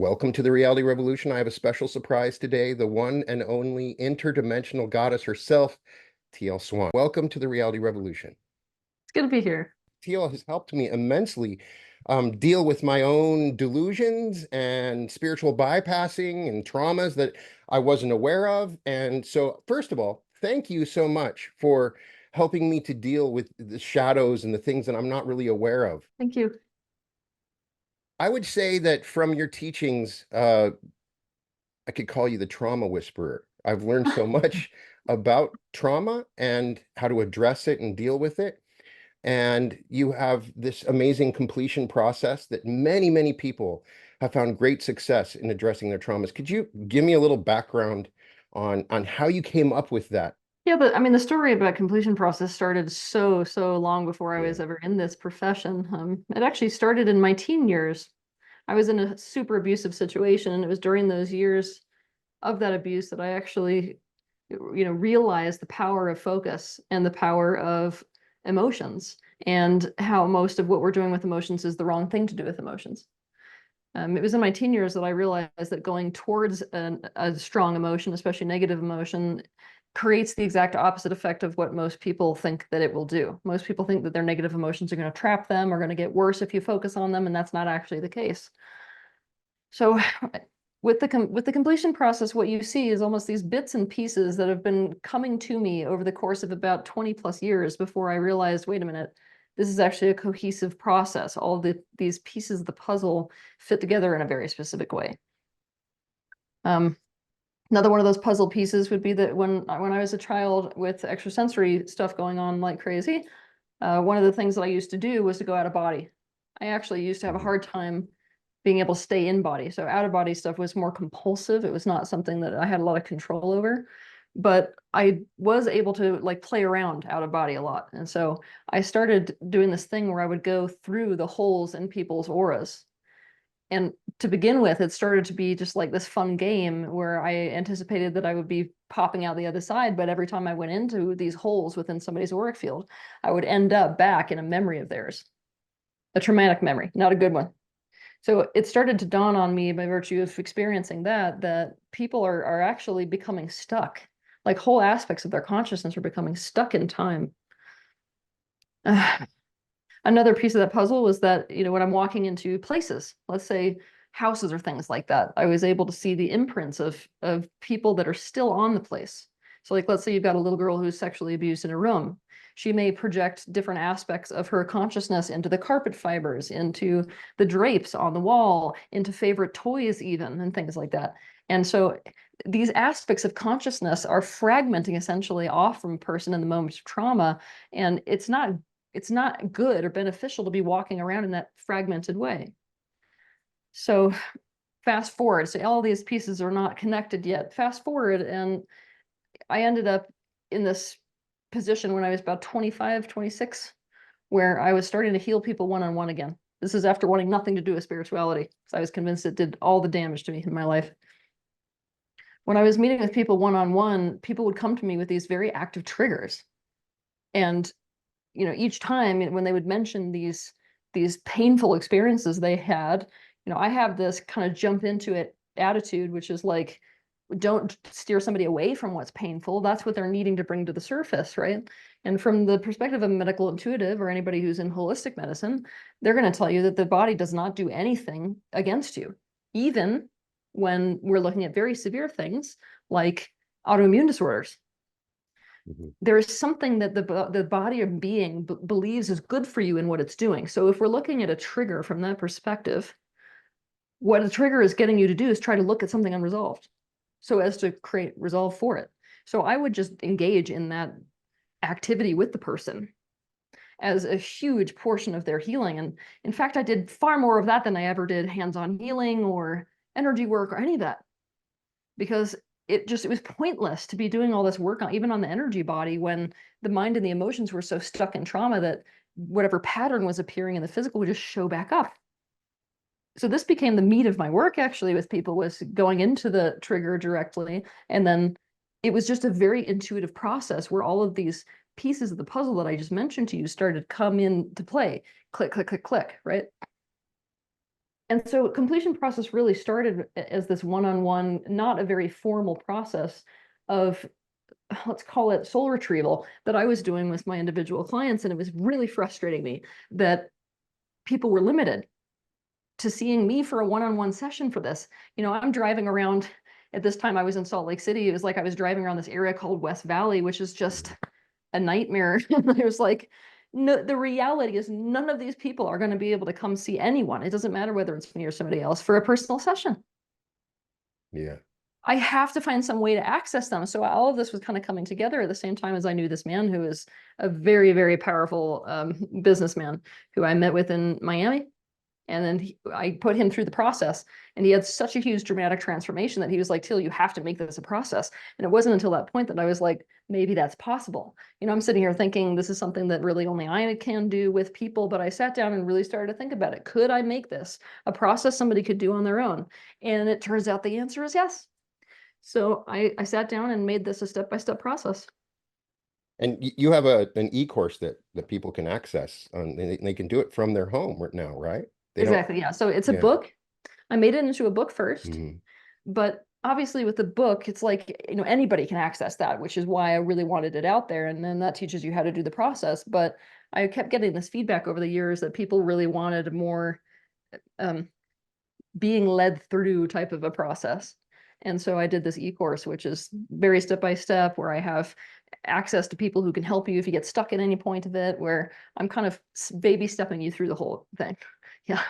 Welcome to the Reality Revolution. I have a special surprise today, the one and only interdimensional goddess herself, Teal Swan. Welcome to the Reality Revolution. It's good to be here. Teal has helped me immensely deal with my own delusions and spiritual bypassing and traumas that I wasn't aware of. And so, first of all, thank you so much for helping me to deal with the shadows and the things that I'm not really aware of. Thank you. I would say that from your teachings, I could call you the trauma whisperer. I've learned so much about trauma and how to address it and deal with it. And you have this amazing completion process that many people have found great success in addressing their traumas. Could you give me a little background on how you came up with that? Yeah, the story about completion process started so long before I was ever in this profession. It actually started in my teen years. I was in a super abusive situation, and it was during those years of that abuse that I actually, realized the power of focus and the power of emotions, and how most of what we're doing with emotions is the wrong thing to do with emotions. It was in my teen years that I realized that going towards a strong emotion, especially negative emotion, creates the exact opposite effect of what most people think that it will do. Most people think that their negative emotions are going to trap them or going to get worse if you focus on them, and that's not actually the case. So with the completion process, what you see is almost these bits and pieces that have been coming to me over the course of about 20 plus years before I realized, wait a minute, this is actually a cohesive process. All of these pieces of the puzzle fit together in a very specific way. Another one of those puzzle pieces would be that when I was a child with extrasensory stuff going on like crazy, one of the things that I used to do was to go out of body. I actually used to have a hard time being able to stay in body. So out of body stuff was more compulsive. It was not something that I had a lot of control over, but I was able to like play around out of body a lot. And so I started doing this thing where I would go through the holes in people's auras. And to begin with, it started to be just like this fun game where I anticipated that I would be popping out the other side, but every time I went into these holes within somebody's auric field, I would end up back in a memory of theirs, a traumatic memory, not a good one. So it started to dawn on me by virtue of experiencing that people are actually becoming stuck. Like whole aspects of their consciousness are becoming stuck in time. Another piece of that puzzle was that, when I'm walking into places, let's say houses or things like that, I was able to see the imprints of people that are still on the place. So like, let's say you've got a little girl who's sexually abused in a room. She may project different aspects of her consciousness into the carpet fibers, into the drapes on the wall, into favorite toys even, and things like that. And so these aspects of consciousness are fragmenting essentially off from a person in the moment of trauma, and it's not good or beneficial to be walking around in that fragmented way. So fast forward, so all these pieces are not connected yet. Fast forward, and I ended up in this position when I was about 25, 26, where I was starting to heal people one-on-one again. This is after wanting nothing to do with spirituality, because I was convinced it did all the damage to me in my life. When I was meeting with people one-on-one, people would come to me with these very active triggers. And each time when they would mention these painful experiences they had, I have this kind of jump into it attitude, which is like, don't steer somebody away from what's painful. That's what they're needing to bring to the surface, right? And from the perspective of a medical intuitive or anybody who's in holistic medicine, they're going to tell you that the body does not do anything against you, even when we're looking at very severe things like autoimmune disorders. There is something that the body of being believes is good for you in what it's doing. So if we're looking at a trigger from that perspective, what a trigger is getting you to do is try to look at something unresolved so as to create resolve for it. So I would just engage in that activity with the person as a huge portion of their healing. And in fact, I did far more of that than I ever did hands-on healing or energy work or any of that, because it was pointless to be doing all this work even on the energy body when the mind and the emotions were so stuck in trauma that whatever pattern was appearing in the physical would just show back up. So this became the meat of my work actually with people, was going into the trigger directly. And then it was just a very intuitive process where all of these pieces of the puzzle that I just mentioned to you started to come into play. Click, click, click, click, right? And so completion process really started as this one-on-one, not a very formal process of, let's call it soul retrieval, that I was doing with my individual clients. And it was really frustrating me that people were limited to seeing me for a one-on-one session for this. I'm driving around. At this time I was in Salt Lake City. It was like I was driving around this area called West Valley, which is just a nightmare. And I was like, no, the reality is none of these people are going to be able to come see anyone. It doesn't matter whether it's me or somebody else for a personal session. Yeah. I have to find some way to access them. So all of this was kind of coming together at the same time as I knew this man who is a very, very powerful businessman who I met with in Miami. And then I put him through the process, and he had such a huge dramatic transformation that he was like, Teal, you have to make this a process. And it wasn't until that point that I was like, maybe that's possible. I'm sitting here thinking this is something that really only I can do with people, but I sat down and really started to think about it. Could I make this a process somebody could do on their own? And it turns out the answer is yes. So I sat down and made this a step-by-step process. And you have an e-course that people can access and they can do it from their home right now, right? They don't, Exactly. Yeah. So it's a yeah. book. I made it into a book first. Mhm. But obviously with the book, it's like, anybody can access that, which is why I really wanted it out there. And then that teaches you how to do the process. But I kept getting this feedback over the years that people really wanted a more um, being led through type of a process. And so I did this e-course, which is very step-by-step, where I have access to people who can help you if you get stuck at any point of it, where I'm kind of baby stepping you through the whole thing. Yeah.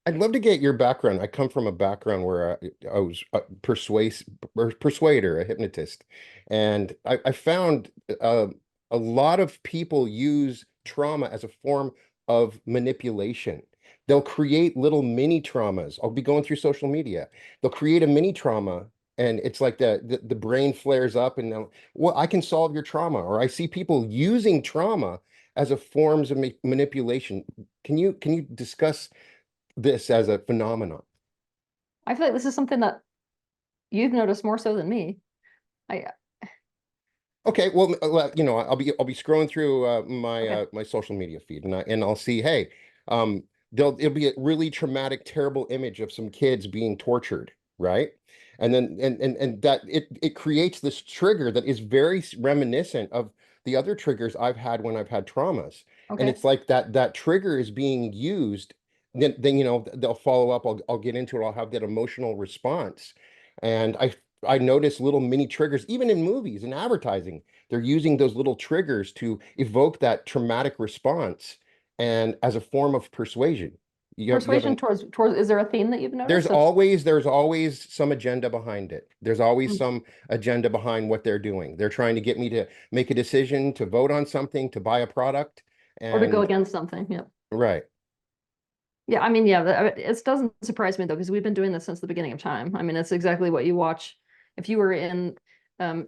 I'd love to get your background. I come from a background where I was a persuader, a hypnotist, and I found a lot of people use trauma as a form of manipulation. They'll create little mini traumas. I'll be going through social media. They'll create a mini trauma, and it's like the brain flares up, and well, I can solve your trauma. Or I see people using trauma as a forms of manipulation. Can you discuss this as a phenomenon? I feel like this is something that you've noticed more so than me. I Okay, well, I'll be scrolling through my Okay. my social media feed, and I'll see, hey, um, it'll be a really traumatic, terrible image of some kids being tortured, right? And then and that it creates this trigger that is very reminiscent of the other triggers I've had when I've had traumas, and Okay. it's like that trigger is being used. Then they'll follow up. I'll get into it. I'll have that emotional response, and I notice little mini triggers, even in movies and advertising. They're using those little triggers to evoke that traumatic response and as a form of persuasion. You Persuasion haven't, towards, is there a theme that you've there's noticed of? always there's always some agenda behind it. There's always Mm. some agenda behind what they're doing. They're trying to get me to make a decision, to vote on something, to buy a product. Or to go And against something? Yeah. right. Yeah, I mean, yeah, it doesn't surprise me though, because we've been doing this since the beginning of time. I mean, it's exactly what you watch. If you were in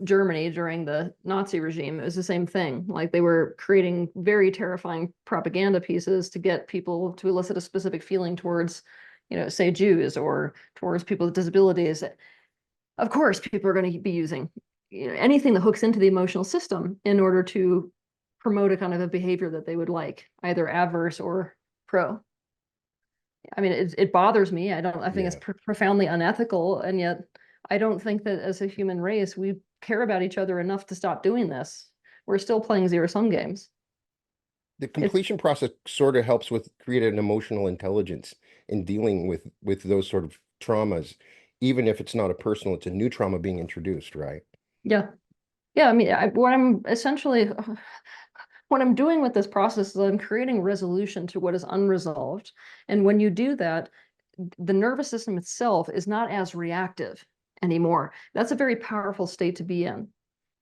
Germany during the Nazi regime, it was the same thing. Like they were creating very terrifying propaganda pieces to get people to elicit a specific feeling towards, say Jews or towards people with disabilities. Of course, people are going to be using, anything that hooks into the emotional system in order to promote a kind of a behavior that they would like, either adverse or pro. I mean, it bothers me. I think it's Yeah. profoundly unethical. And yet I don't think that as a human race, we care about each other enough to stop doing this. We're still playing zero-sum games. The It's, completion process sort of helps with create an emotional intelligence in dealing with those sort of traumas, even if it's not a personal, it's a new trauma being introduced, right? yeah. Yeah. I mean, what I'm essentially, what I'm doing with this process is I'm creating resolution to what is unresolved. And when you do that, the nervous system itself is not as reactive anymore. That's a very powerful state to be in.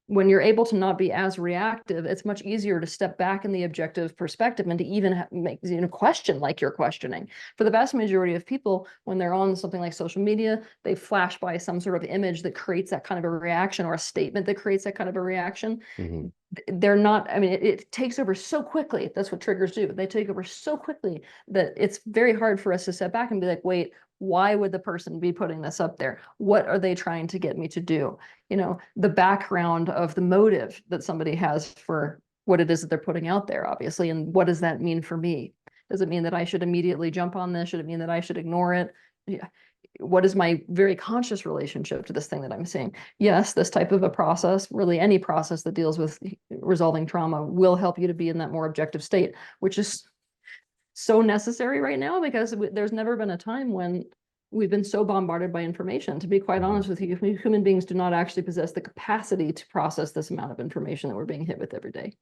When you're able to not be as reactive, it's much easier to step back in the objective perspective and to even make, question like you're questioning. For the vast majority of people, when they're on something like social media, they flash by some sort of image that creates that kind of a reaction, or a statement that creates that kind of a reaction. Hmm. They're not, I mean, it takes over so quickly. That's what triggers do. They take over so quickly that it's very hard for us to step back and be like, wait, why would the person be putting this up there? What are they trying to get me to do? The background of the motive that somebody has for what it is that they're putting out there, obviously, and what does that mean for me? Does it mean that I should immediately jump on this? Should it mean that I should ignore it? Yeah. What is my very conscious relationship to this thing that I'm seeing? Yes, this type of a process, really any process that deals with resolving trauma, will help you to be in that more objective state, which is so necessary right now, because there's never been a time when we've been so bombarded by information. To be quite honest with you, human beings do not actually possess the capacity to process this amount of information that we're being hit with every day.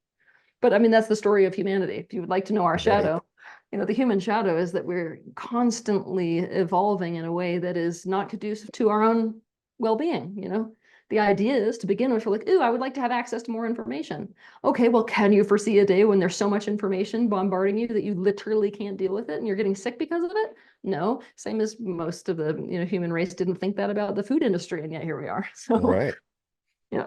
But I mean, that's the story of humanity. If you would like to know our Right. shadow, the human shadow is that we're constantly evolving in a way that is not conducive to our own well-being. The idea is, to begin with, we're like, ooh, I would like to have access to more information. Okay, well, can you foresee a day when there's so much information bombarding you that you literally can't deal with it and you're getting sick because of it? No. Same as most of the human race didn't think that about the food industry, and yet here we are. So Right. yeah.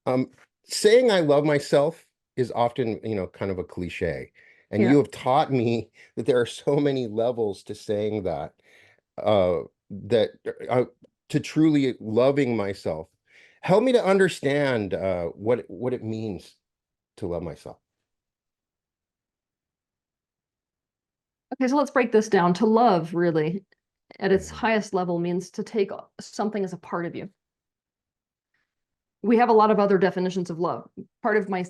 Um, Saying I love myself is often, kind of a cliche. And Yeah. you have taught me that there are so many levels to saying that, uh, that to truly loving myself. Help me to understand what it means to love myself. Okay, so let's break this down. To love, really, at its Mhm. highest level, means to take something as a part of you. We have a lot of other definitions of love. Part of my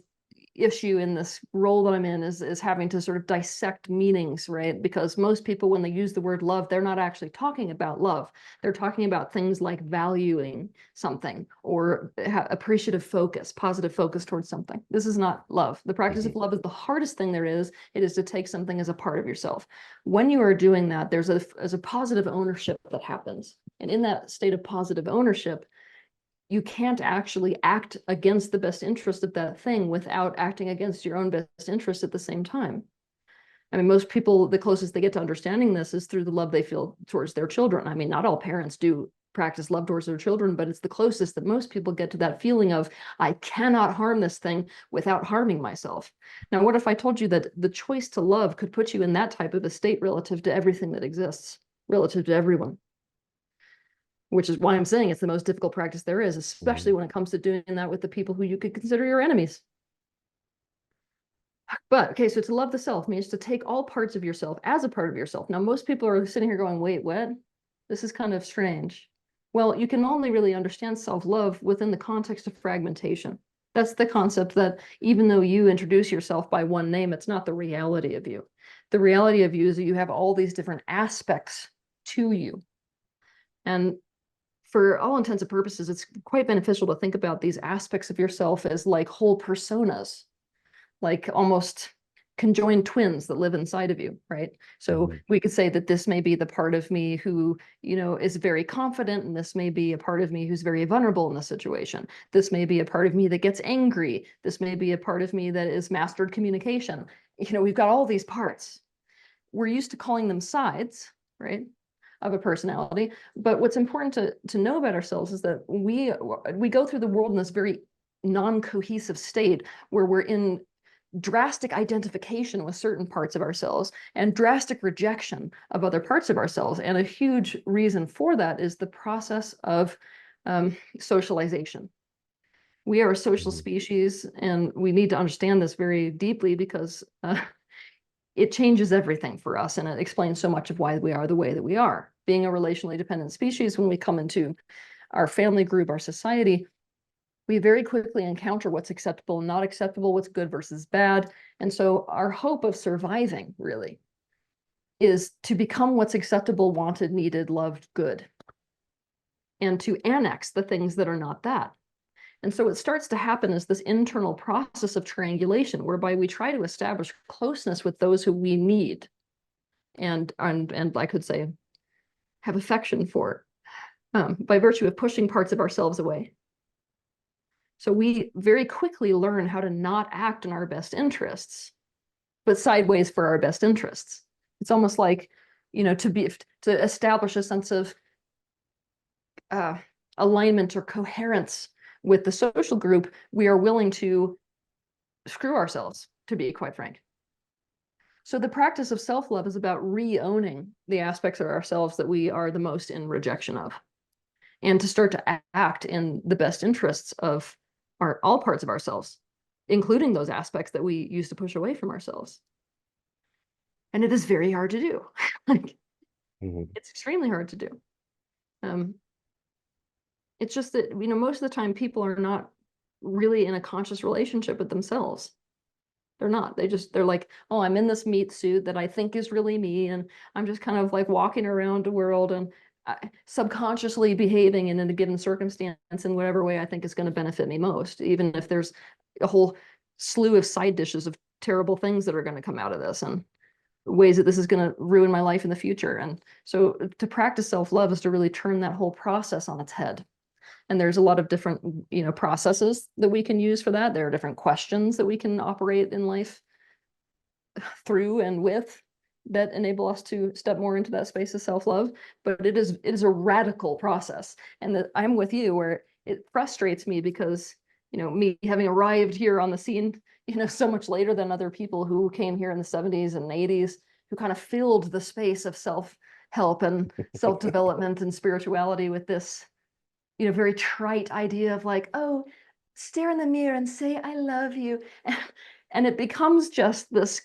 issue in this role that I'm in is having to sort of dissect meanings, right? Because most people, when they use the word love, they're not actually talking about love. They're talking about things like valuing something or appreciative focus, positive focus towards something. This is not love. The practice of Mhm. love is the hardest thing there is. It is to take something as a part of yourself. When you are doing that, there's a positive ownership that happens. And in that state of positive ownership, you can't actually act against the best interest of that thing without acting against your own best interest at the same time. I mean, most people, the closest they get to understanding this is through the love they feel towards their children. I mean, not all parents do practice love towards their children, but it's the closest that most people get to that feeling of, I cannot harm this thing without harming myself. Now, what if I told you that the choice to love could put you in that type of a state relative to everything that exists, relative to everyone? Which is why I'm saying it's the most difficult practice there is, especially Mhm. when it comes to doing that with the people who you could consider your enemies. But okay, so to love the self means to take all parts of yourself as a part of yourself. Now, most people are sitting here going, wait, what? This is kind of strange. Well, you can only really understand self-love within the context of fragmentation. That's the concept that even though you introduce yourself by one name, it's not the reality of you. The reality of you is that you have all these different aspects to you. And for all intents and purposes, it's quite beneficial to think about these aspects of yourself as like whole personas, like almost conjoined twins that live inside of you, right? So Mhm. we could say that this may be the part of me who, is very confident, and this may be a part of me who's very vulnerable in the situation. This may be a part of me that gets angry. This may be a part of me that is mastered communication. We've got all these parts. We're used to calling them sides, right, of a personality. But what's important to know about ourselves is that we go through the world in this very non-cohesive state where we're in drastic identification with certain parts of ourselves and drastic rejection of other parts of ourselves. And a huge reason for that is the process of socialization. We are a social Mhm. species, and we need to understand this very deeply because it changes everything for us, and it explains so much of why we are the way that we are. Being a relationally dependent species, when we come into our family group, our society, we very quickly encounter what's acceptable and not acceptable, what's good versus bad. And so our hope of surviving really is to become what's acceptable, wanted, needed, loved, good, and to annex the things that are not that. And so what starts to happen is this internal process of triangulation, whereby we try to establish closeness with those who we need and I could say have affection for, by virtue of pushing parts of ourselves away. So we very quickly learn how to not act in our best interests, but sideways for our best interests. It's almost like, to establish a sense of uh, alignment or coherence with the social group, we are willing to screw ourselves, to be quite frank. So the practice of self-love is about re-owning the aspects of ourselves that we are the most in rejection of, and to start to act in the best interests of all parts of ourselves, including those aspects that we used to push away from ourselves. And it is very hard to do. Like, Mhm. it's extremely hard to do. Um, it's just that, most of the time people are not really in a conscious relationship with themselves. They're not. They're like, oh, I'm in this meat suit that I think is really me, and I'm just kind of like walking around the world and subconsciously behaving in a given circumstance in whatever way I think is going to benefit me most, even if there's a whole slew of side dishes of terrible things that are going to come out of this and ways that this is going to ruin my life in the future. And so to practice self-love is to really turn that whole process on its head. And there's a lot of different, processes that we can use for that. There are different questions that we can operate in life through and with that enable us to step more into that space of self-love. But it is a radical process. And that I'm with you where it frustrates me because, me having arrived here on the scene, so much later than other people who came here in the 70s and 80s, who kind of filled the space of self-help and self-development and spirituality with this, very trite idea of like, oh, stare in the mirror and say, I love you. And it becomes just this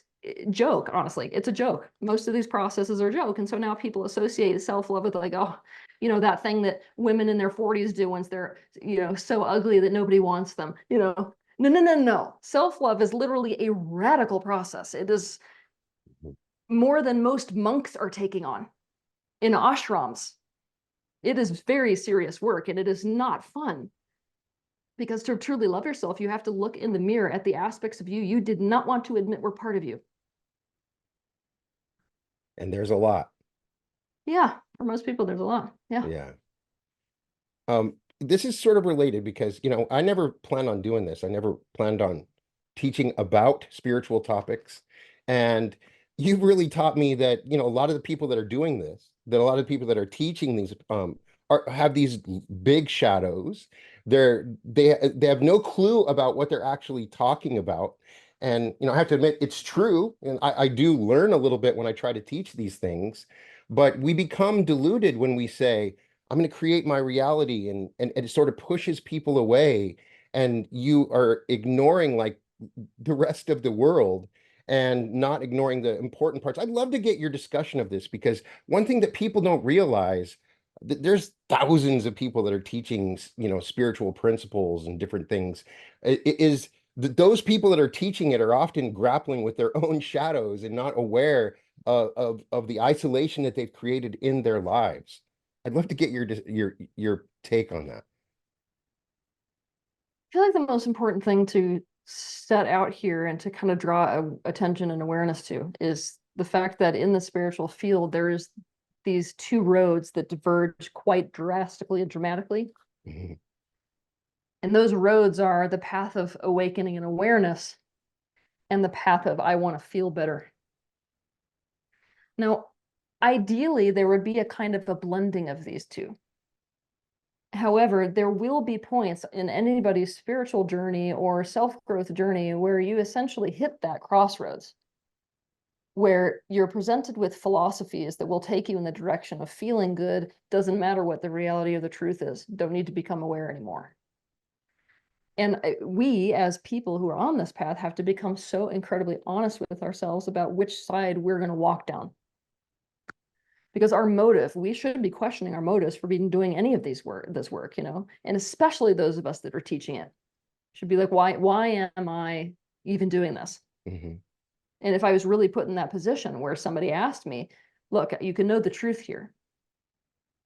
joke, honestly. It's a joke. Most of these processes are a joke. And so now people associate self-love with like, oh, that thing that women in their 40s do once they're, so ugly that nobody wants them, No, no, no, no. Self-love is literally a radical process. It is more than most monks are taking on in ashrams. It is very serious work and it is not fun. Because to truly love yourself, you have to look in the mirror at the aspects of you did not want to admit were part of you. And there's a lot. Yeah, for most people, there's a lot. Yeah. Yeah. This is sort of related because, I never planned on doing this. I never planned on teaching about spiritual topics. And you've really taught me that, a lot of the people that are doing this, that a lot of people that are teaching these, have these big shadows. They have no clue about what they're actually talking about. And, I have to admit it's true. And I do learn a little bit when I try to teach these things, but we become deluded when we say, I'm going to create my reality, and it sort of pushes people away, and you are ignoring like the rest of the world and not ignoring the important parts. I'd love to get your discussion of this because one thing that people don't realize, there's thousands of people that are teaching, spiritual principles and different things. Is that those people that are teaching it are often grappling with their own shadows and not aware of the isolation that they've created in their lives. I'd love to get your take on that. I feel like the most important thing to set out here and to kind of draw attention and awareness to is the fact that in the spiritual field, there is these two roads that diverge quite drastically and dramatically. Mhm. And those roads are the path of awakening and awareness and the path of I want to feel better. Now, ideally, there would be a kind of a blending of these two. However, there will be points in anybody's spiritual journey or self-growth journey where you essentially hit that crossroads, where you're presented with philosophies that will take you in the direction of feeling good, doesn't matter what the reality of the truth is, don't need to become aware anymore. And we, as people who are on this path, have to become so incredibly honest with ourselves about which side we're going to walk down. Because our motive, we should be questioning our motives for being doing any of this work, and especially those of us that are teaching it should be like, why am I even doing this? Mhm. And if I was really put in that position where somebody asked me, look, you can know the truth here,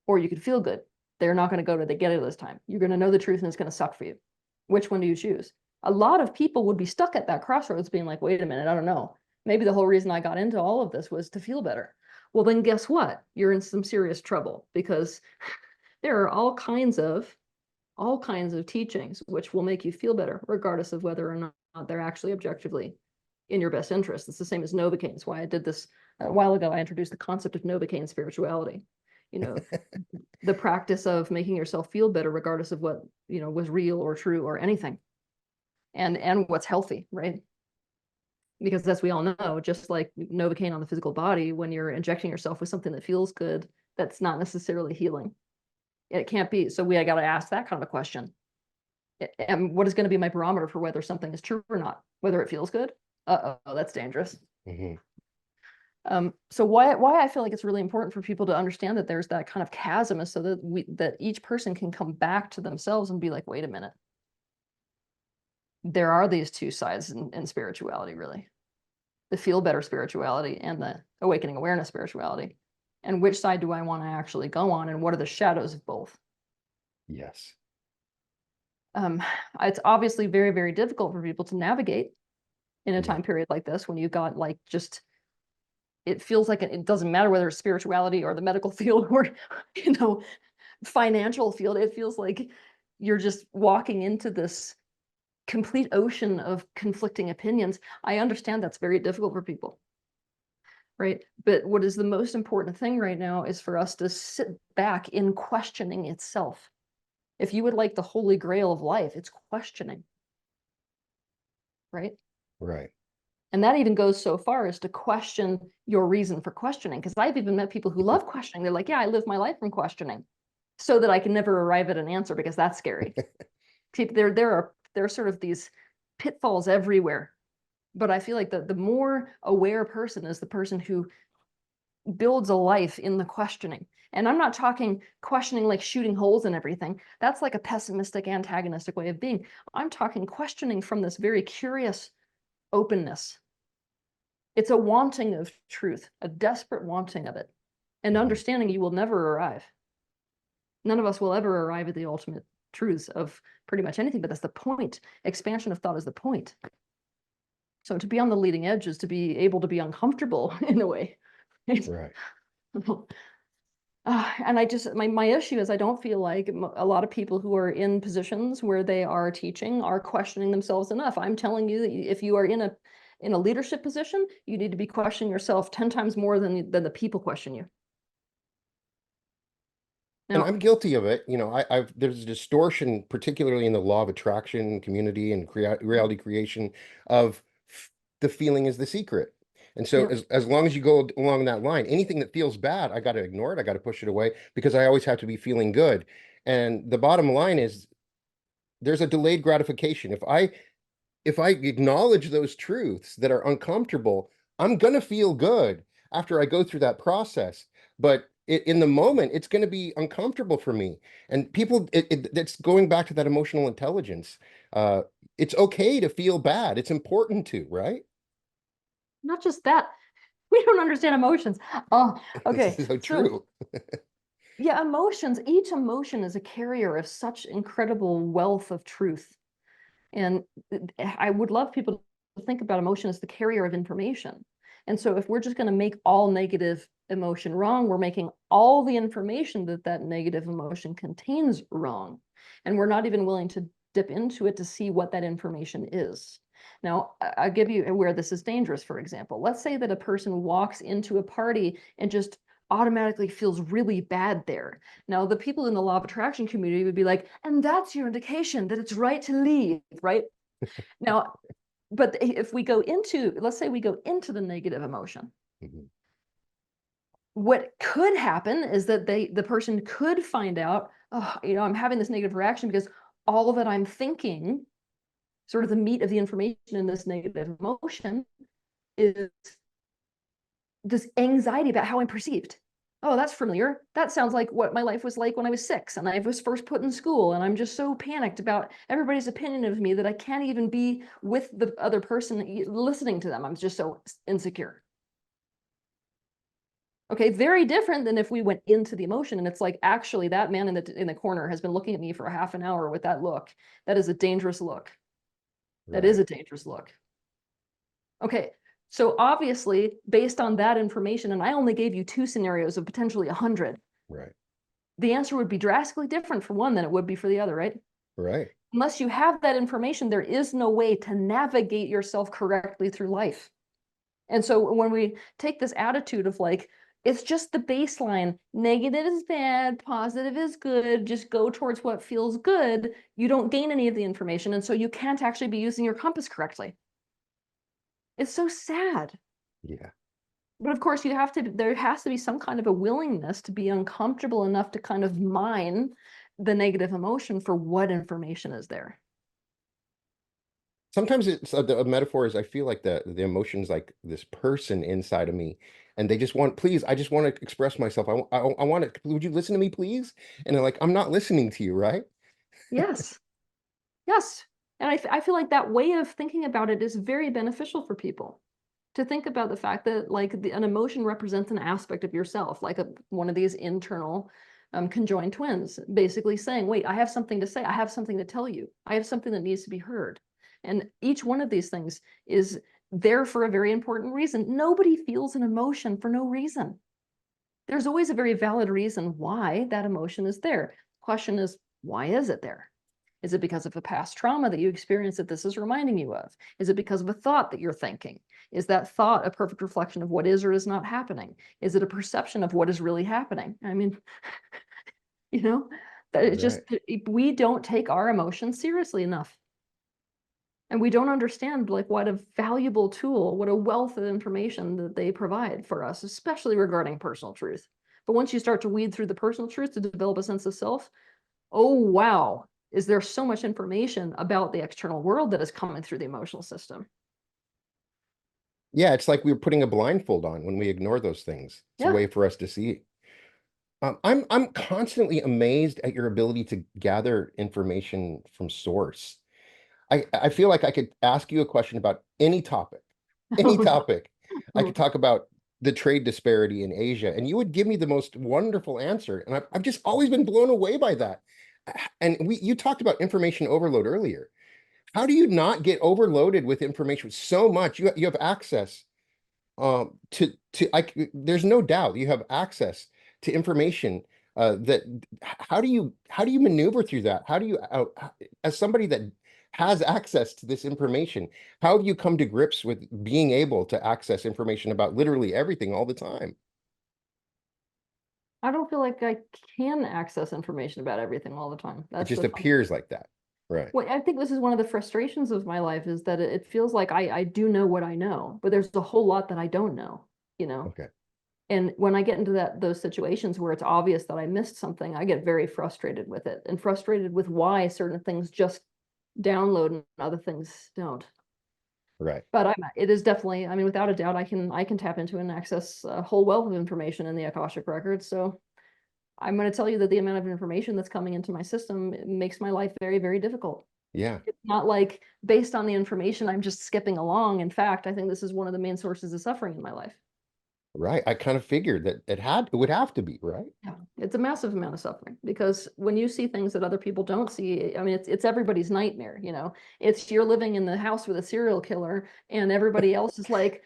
or you could feel good. They're not going to go to the get it this time. You're going to know the truth and it's going to suck for you. Which one do you choose? A lot of people would be stuck at that crossroads being like, wait a minute, I don't know. Maybe the whole reason I got into all of this was to feel better. Well, then guess what? You're in some serious trouble because there are all kinds of teachings which will make you feel better, regardless of whether or not they're actually objectively in your best interest. It's the same as Novocaine. It's why I did this a while ago. I introduced the concept of Novocaine spirituality. You know, the practice of making yourself feel better, regardless of what, was real or true or anything, and what's healthy, right? Because as we all know, just like Novocaine on the physical body, when you're injecting yourself with something that feels good, that's not necessarily healing. It can't be. So we got to ask that kind of a question. And what is going to be my barometer for whether something is true or not? Whether it feels good? Uh-oh, that's dangerous. Mhm. So why I feel like it's really important for people to understand that there's that kind of chasm is so that each person can come back to themselves and be like, wait a minute, there are these two sides in spirituality, really. The feel better spirituality and the awakening awareness spirituality. And which side do I want to actually go on? And what are the shadows of both? Yes. It's obviously very, very difficult for people to navigate in a Yeah. time period like this when you've got like just it feels like it doesn't matter whether it's spirituality or the medical field or financial field. It feels like you're just walking into this complete ocean of conflicting opinions. I understand that's very difficult for people, right? But what is the most important thing right now is for us to sit back in questioning itself. If you would like the holy grail of life, it's questioning, right? Right. And that even goes so far as to question your reason for questioning. Because I've even met people who love questioning. They're like, yeah, I live my life from questioning so that I can never arrive at an answer because that's scary. There are sort of these pitfalls everywhere. But I feel like the more aware person is the person who builds a life in the questioning. And I'm not talking questioning like shooting holes in everything. That's like a pessimistic, antagonistic way of being. I'm talking questioning from this very curious openness. It's a wanting of truth, a desperate wanting of it, and Mhm. understanding you will never arrive. None of us will ever arrive at the ultimate truths of pretty much anything, but that's the point. Expansion of thought is the point. So to be on the leading edge is to be able to be uncomfortable in a way. Right. And I just my issue is I don't feel like a lot of people who are in positions where they are teaching are questioning themselves enough. I'm telling you that if you are in a leadership position, you need to be questioning yourself 10 times more than the people question you. And Now, I'm guilty of it. I've there's a distortion, particularly in the law of attraction, community, and reality creation of the feeling is the secret. And so yeah, as long as you go along that line, anything that feels bad, I got to ignore it. I got to push it away because I always have to be feeling good. And the bottom line is there's a delayed gratification. If I acknowledge those truths that are uncomfortable, I'm going to feel good after I go through that process. But in the moment, it's going to be uncomfortable for me. And people, it's going back to that emotional intelligence. Uh, it's okay to feel bad. It's important to, right? not just that. We don't understand emotions. Oh, This okay. is so So true. yeah, emotions, each emotion is a carrier of such incredible wealth of truth. And I would love people to think about emotion as the carrier of information. And so if we're just going to make all negative emotion wrong, we're making all the information that that negative emotion contains wrong. And we're not even willing to dip into it to see what that information is. Now, I'll give you where this is dangerous, for example. Let's say that a person walks into a party and just automatically feels really bad there. Now, the people in the law of attraction community would be like, and that's your indication that it's right to leave, right? Now, but if we go into, let's say we go into the negative emotion, Mhm. what could happen is that the person could find out, oh, I'm having this negative reaction because all that I'm thinking, sort of the meat of the information in this negative emotion, is this anxiety about how I'm perceived. Oh, that's familiar. That sounds like what my life was like when I was 6 and I was first put in school. And I'm just so panicked about everybody's opinion of me that I can't even be with the other person listening to them. I'm just so insecure. Okay, very different than if we went into the emotion and it's like, actually, that man in the corner has been looking at me for a half an hour with that look. That is a dangerous look. That is Right, a dangerous look. Okay, so obviously, based on that information, and I only gave you 2 scenarios of potentially 100, right, the answer would be drastically different for one than it would be for the other, right? right. Unless you have that information, there is no way to navigate yourself correctly through life. And so when we take this attitude of like, it's just the baseline, negative is bad, positive is good, just go towards what feels good, you don't gain any of the information. And so you can't actually be using your compass correctly. It's so sad. Yeah. But of course, there has to be some kind of a willingness to be uncomfortable enough to kind of mine the negative emotion for what information is there. sometimes it's the metaphor is I feel like the emotion's like this person inside of me, and they just want, please, I just want to express myself. I want to, would you listen to me, please? And they're like, I'm not listening to you, right? Yes. Yes. And I feel like that way of thinking about it is very beneficial for people. To think about the fact that like an emotion represents an aspect of yourself, like one of these internal conjoined twins, basically saying, wait, I have something to say. I have something to tell you. I have something that needs to be heard. And each one of these things is there for a very important reason. Nobody feels an emotion for no reason. There's always a very valid reason why that emotion is there. The question is, why is it there? Is it because of a past trauma that you experienced that this is reminding you of? Is it because of a thought that you're thinking? Is that thought a perfect reflection of what is or is not happening? Is it a perception of what is really happening? I mean, you know, that it's just, Right. we don't take our emotions seriously enough. And we don't understand like what a valuable tool, what a wealth of information that they provide for us, especially regarding personal truth. But once you start to weed through the personal truth to develop a sense of self, oh, wow, is there so much information about the external world that is coming through the emotional system? Yeah, it's like we were putting a blindfold on when we ignore those things. It's a Yeah. way for us to see. I'm constantly amazed at your ability to gather information from source. I feel like I could ask you a question about any topic, any Oh, topic. I no. could talk about the trade disparity in Asia, and you would give me the most wonderful answer. And I've just always been blown away by that. And you talked about information overload earlier. How do you not get overloaded with information so much? You have access there's no doubt you have access to information that how do you maneuver through that? How do you as somebody that has access to this information, how have you come to grips with being able to access information about literally everything all the time? I don't feel like I can access information about everything all the time. It That's just the fun. appears like that, right? Well, I think this is one of the frustrations of my life is that it feels like I do know what I know, but there's a whole lot that I don't know, you know? Okay. And when I get into those situations where it's obvious that I missed something, I get very frustrated with it and frustrated with why certain things just download and other things don't. Right. But it is definitely, I mean, without a doubt, I can tap into and access a whole wealth of information in the Akashic records. So I'm going to tell you that the amount of information that's coming into my system makes my life very, very difficult. Yeah. It's not like based on the information, I'm just skipping along. In fact, I think this is one of the main sources of suffering in my life. Right. I kind of figured that it would have to be, right? Yeah, it's a massive amount of suffering because when you see things that other people don't see, I mean, it's everybody's nightmare, you know. It's you're living in the house with a serial killer and everybody else is like,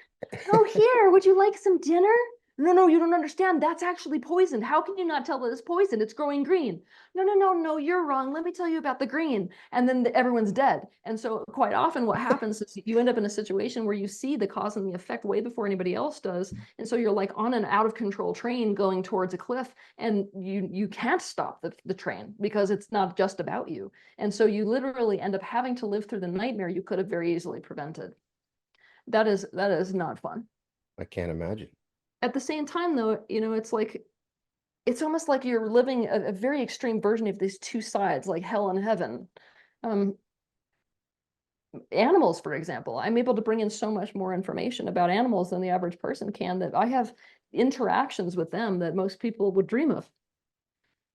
"Oh, here, would you like some dinner?" No, no, you don't understand. That's actually poisoned. How can you not tell that it's poisoned? It's growing green. No, no, no, no, you're wrong. Let me tell you about the green. And then everyone's dead. And so quite often what happens is you end up in a situation where you see the cause and the effect way before anybody else does. And so you're like on an out of control train going towards a cliff and you can't stop the train because it's not just about you. And so you literally end up having to live through the nightmare you could have very easily prevented. That is not fun. I can't imagine. At the same time though, you know, it's like it's almost like you're living a very extreme version of these two sides, like hell and heaven. Um, Animals, for example, I'm able to bring in so much more information about animals than the average person can that I have interactions with them that most people would dream of.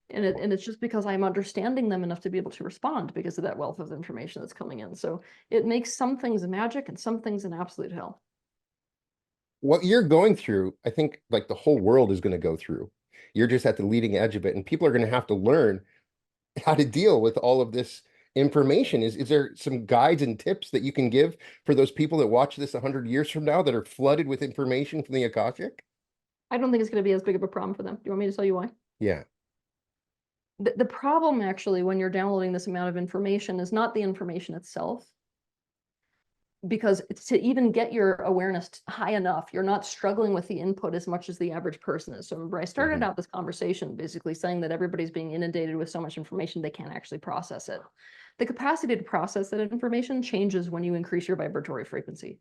And it's just because I'm understanding them enough to be able to respond because of that wealth of information that's coming in. So it makes some things magic and some things an absolute hell. What you're going through, I think like the whole world is going to go through. You're just at the leading edge of it, and people are going to have to learn how to deal with all of this information. Is there some guides and tips that you can give for those people that watch this 100 years from now that are flooded with information from the Akashic? I don't think it's going to be as big of a problem for them. Do you want me to tell you why? Yeah. The problem actually when you're downloading this amount of information is not the information itself, because it's to even get your awareness high enough, you're not struggling with the input as much as the average person is. So remember, I started Hmm. out this conversation basically saying that everybody's being inundated with so much information they can't actually process it. The capacity to process that information changes when you increase your vibratory frequency.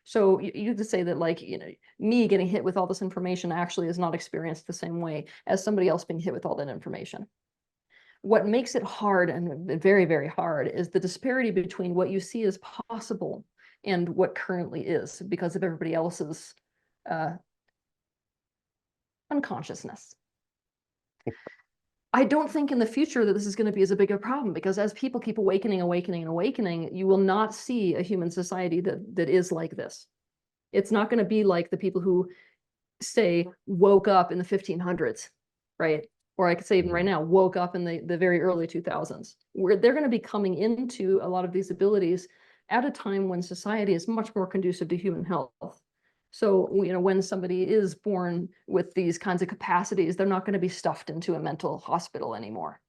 So you have to say that, like, you know, me getting hit with all this information actually is not experienced the same way as somebody else being hit with all that information. what makes it hard and very, very hard is the disparity between what you see as possible and what currently is because of everybody else's unconsciousness. I don't think in the future that this is going to be as a big a problem because as people keep awakening, awakening, and awakening, you will not see a human society that is like this. It's not going to be like the people who say woke up in the 1500s, right? Or I could say even right now, woke up in the very early 2000s, where they're going to be coming into a lot of these abilities at a time when society is much more conducive to human health. So, when somebody is born with these kinds of capacities, they're not going to be stuffed into a mental hospital anymore,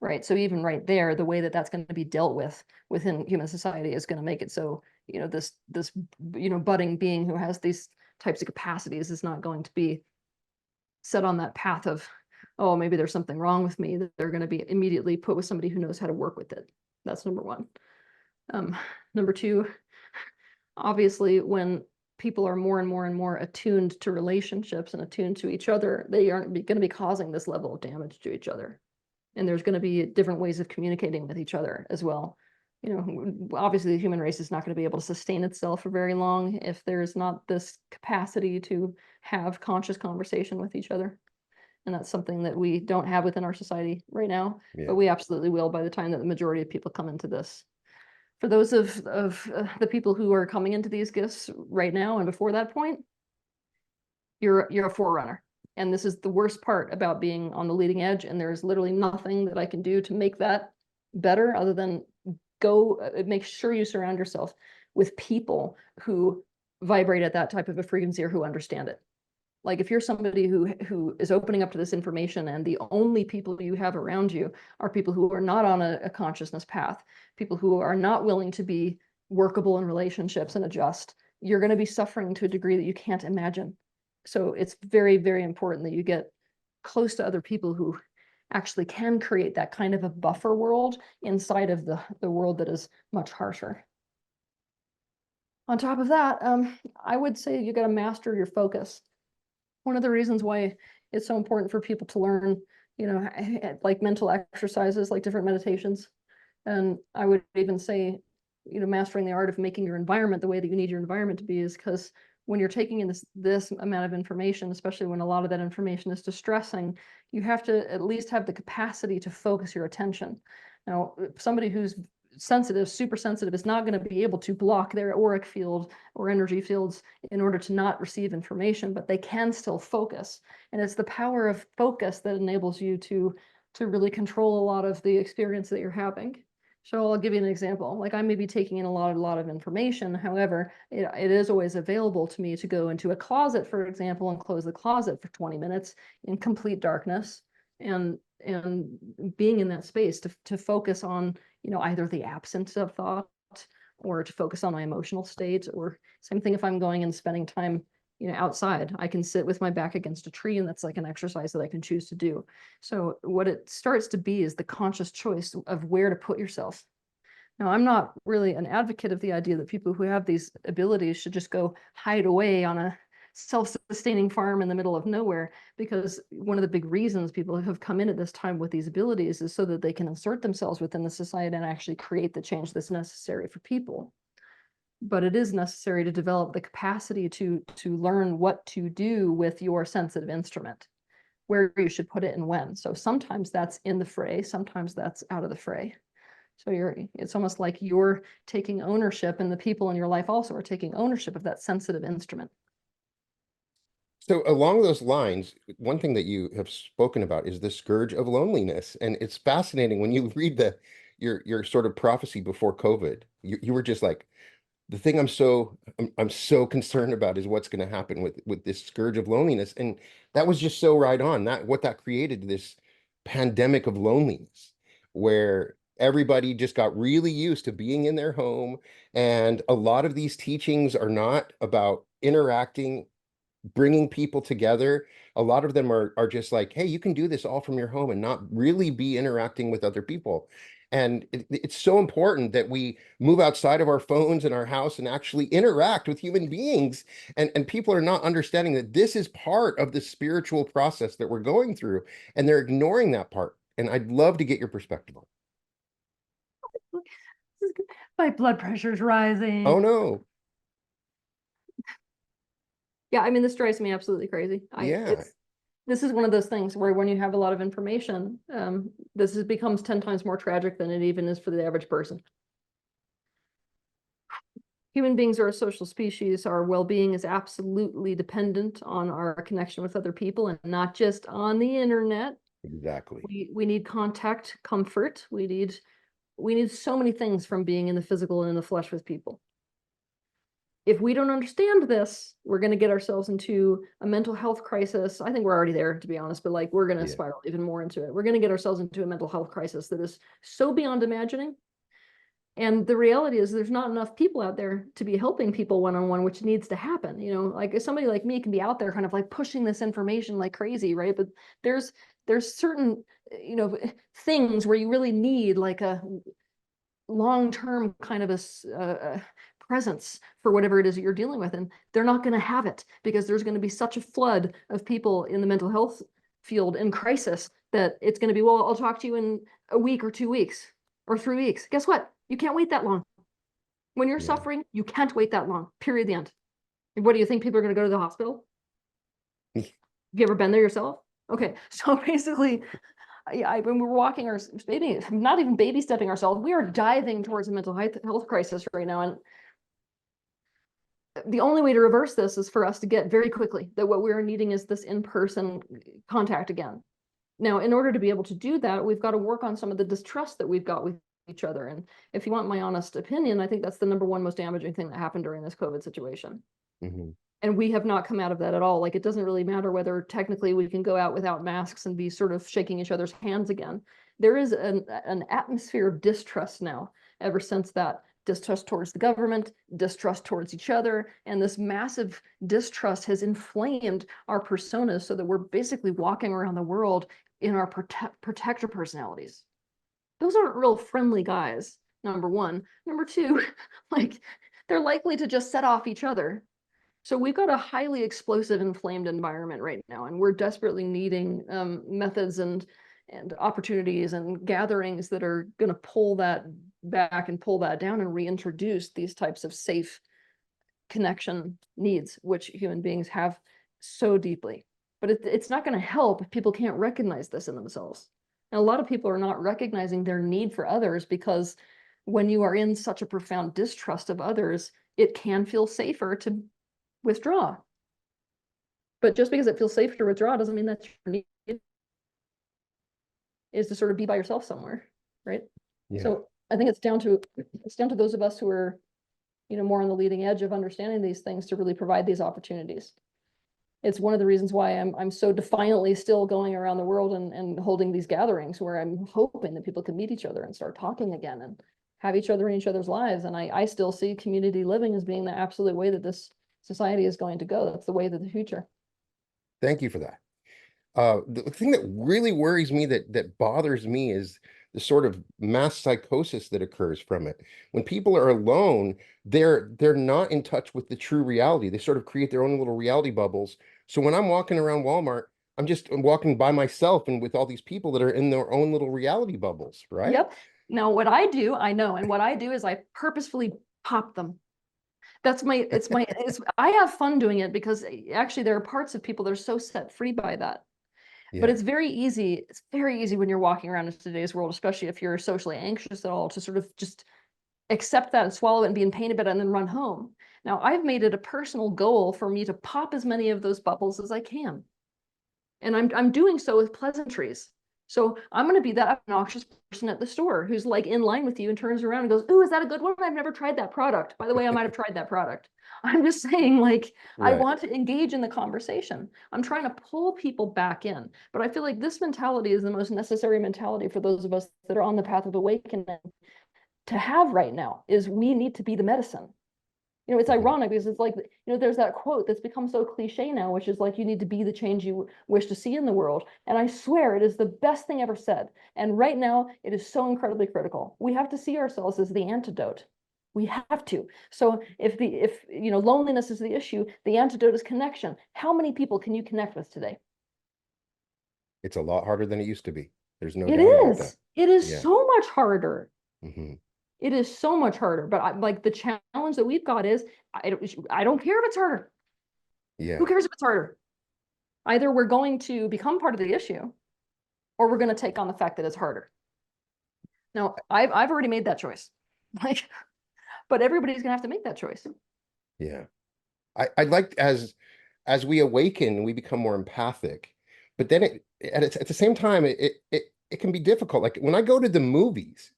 right? So even right there, the way that that's going to be dealt with within human society is going to make it so, this budding being who has these types of capacities is not going to be set on that path of, oh, maybe there's something wrong with me, that they're going to be immediately put with somebody who knows how to work with it. That's number one. Number two, obviously, when people are more and more and more attuned to relationships and attuned to each other, they aren't going to be causing this level of damage to each other. And there's going to be different ways of communicating with each other as well. Obviously the human race is not going to be able to sustain itself for very long if there's not this capacity to have conscious conversation with each other. And that's something that we don't have within our society right now, but we absolutely will by the time that the majority of people come into this. For those of the people who are coming into these gifts right now and before that point, you're a forerunner. And this is the worst part about being on the leading edge. And there's literally nothing that I can do to make that better other than make sure you surround yourself with people who vibrate at that type of a frequency or who understand it. Like if you're somebody who is opening up to this information and the only people you have around you are people who are not on a consciousness path, people who are not willing to be workable in relationships and adjust, you're going to be suffering to a degree that you can't imagine. So it's very, very important that you get close to other people who actually can create that kind of a buffer world inside of the world that is much harsher. On top of that, I would say you got to master your focus. One of the reasons why it's so important for people to learn, like mental exercises, like different meditations. And I would even say, mastering the art of making your environment the way that you need your environment to be is because when you're taking in this amount of information, especially when a lot of that information is distressing, you have to at least have the capacity to focus your attention. Now, somebody who's sensitive, super sensitive, is not going to be able to block their auric field or energy fields in order to not receive information, but they can still focus. And it's the power of focus that enables you to really control a lot of the experience that you're having. So I'll give you an example. Like I may be taking in a lot of information. However, it is always available to me to go into a closet, for example, and close the closet for 20 minutes in complete darkness and being in that space to focus on, either the absence of thought or to focus on my emotional state, or same thing if I'm going and spending time outside. I can sit with my back against a tree, and that's like an exercise that I can choose to do. So what it starts to be is the conscious choice of where to put yourself. Now, I'm not really an advocate of the idea that people who have these abilities should just go hide away on a self-sustaining farm in the middle of nowhere, because one of the big reasons people have come in at this time with these abilities is so that they can insert themselves within the society and actually create the change that's necessary for people. But it is necessary to develop the capacity to learn what to do with your sensitive instrument, where you should put it and when. So sometimes that's in the fray, sometimes that's out of the fray. So it's almost like you're taking ownership, and the people in your life also are taking ownership of that sensitive instrument. So along those lines, one thing that you have spoken about is the scourge of loneliness. And it's fascinating when you read your sort of prophecy before COVID. You were just like, the thing I'm so concerned about is what's going to happen with this scourge of loneliness. And that was just so right on. That created this pandemic of loneliness where everybody just got really used to being in their home. And a lot of these teachings are not about interacting, bringing people together. A lot of them are just like, hey, you can do this all from your home and not really be interacting with other people. And it's so important that we move outside of our phones and our house and actually interact with human beings. And people are not understanding that this is part of the spiritual process that we're going through, and they're ignoring that part. and I'd love to get your perspective on My blood pressure's it. Oh rising. no. Yeah, I mean, this drives me absolutely crazy. Yeah, This is one of those things where when you have a lot of information, becomes 10 times more tragic than it even is for the average person. Human beings are a social species. Our well-being is absolutely dependent on our connection with other people and not just on the internet. exactly. We need contact, comfort. We need so many things from being in the physical and in the flesh with people. If we don't understand this, we're going to get ourselves into a mental health crisis. I think we're already there, to be honest, but like we're going to Yeah. spiral even more into it. We're going to get ourselves into a mental health crisis that is so beyond imagining. And the reality is there's not enough people out there to be helping people one-on-one, which needs to happen. You know, like somebody like me can be out there kind of like pushing this information like crazy, right? But there's certain, you know, things where you really need like a long-term kind of a presence for whatever it is that you're dealing with. And they're not going to have it because there's going to be such a flood of people in the mental health field in crisis that it's going to be, well, I'll talk to you in a week or 2 weeks or 3 weeks. Guess what? You can't wait that long. When you're Yeah. suffering, you can't wait that long, period, the end. And what do you think people are going to go to the hospital? Have you ever been there yourself? Okay, so basically, when we're walking our baby, not even baby stepping ourselves, we are diving towards a mental health crisis right now. And the only way to reverse this is for us to get very quickly that what we're needing is this in-person contact again. Now, in order to be able to do that, we've got to work on some of the distrust that we've got with each other. And if you want my honest opinion, I think that's the number one most damaging thing that happened during this COVID situation. Hmm. And we have not come out of that at all. Like, it doesn't really matter whether technically we can go out without masks and be sort of shaking each other's hands again. There is an atmosphere of distrust now, ever since that distrust towards the government, distrust towards each other, and this massive distrust has inflamed our personas so that we're basically walking around the world in our protector personalities. Those aren't real friendly guys, number one. Number two, like, they're likely to just set off each other. So we've got a highly explosive, inflamed environment right now, and we're desperately needing methods and opportunities and gatherings that are going to pull that back and pull that down and reintroduce these types of safe connection needs, which human beings have so deeply. But it's not going to help if people can't recognize this in themselves. And a lot of people are not recognizing their need for others because when you are in such a profound distrust of others, it can feel safer to withdraw. But just because it feels safe to withdraw doesn't mean that your need is to sort of be by yourself somewhere, right? Yeah. So I think it's down to those of us who are, you know, more on the leading edge of understanding these things to really provide these opportunities. It's one of the reasons why I'm so defiantly still going around the world and holding these gatherings where I'm hoping that people can meet each other and start talking again and have each other in each other's lives. And I still see community living as being the absolute way that this society is going to go. That's the way of the future. Thank you for that. The thing that really worries me, that bothers me, is the sort of mass psychosis that occurs from it. When people are alone, they're not in touch with the true reality. They sort of create their own little reality bubbles. So when I'm walking around Walmart, I'm walking by myself and with all these people that are in their own little reality bubbles, right? Yep. Now, what I do, I know, and what I do is I purposefully pop them. I have fun doing it because actually there are parts of people that are so set free by that. But Yeah, it's very easy when you're walking around in today's world, especially if you're socially anxious at all, to sort of just accept that and swallow it and be in pain about it and then run home. Now, I've made it a personal goal for me to pop as many of those bubbles as I can. And I'm doing so with pleasantries. So I'm going to be that obnoxious person at the store who's like in line with you and turns around and goes, "Ooh, is that a good one? I've never tried that product. By the way, I might have tried that product." I'm just saying, like, I right. want to engage in the conversation. I'm trying to pull people back in. But I feel like this mentality is the most necessary mentality for those of us that are on the path of awakening to have right now, is we need to be the medicine. You know, it's Mhm. ironic because it's like, you know, there's that quote that's become so cliche now, which is like, you need to be the change you wish to see in the world. And I swear it is the best thing ever said. And right now it is so incredibly critical. We have to see ourselves as the antidote. We have to. So if you know, loneliness is the issue, the antidote is connection. How many people can you connect with today? It's a lot harder than it used to be. There's no It doubt about that. is. It is Yeah. so much harder. Hmm. It is so much harder. But like the challenge that we've got is I don't care if it's harder. Who Yeah. cares if it's harder? Either we're going to become part of the issue or we're going to take on the fact that it's harder. Now, I've already made that choice. Like, but everybody's gonna have to make that choice. Yeah. I'd like as we awaken, we become more empathic. But then at the same time, it can be difficult. Like when I go to the movies,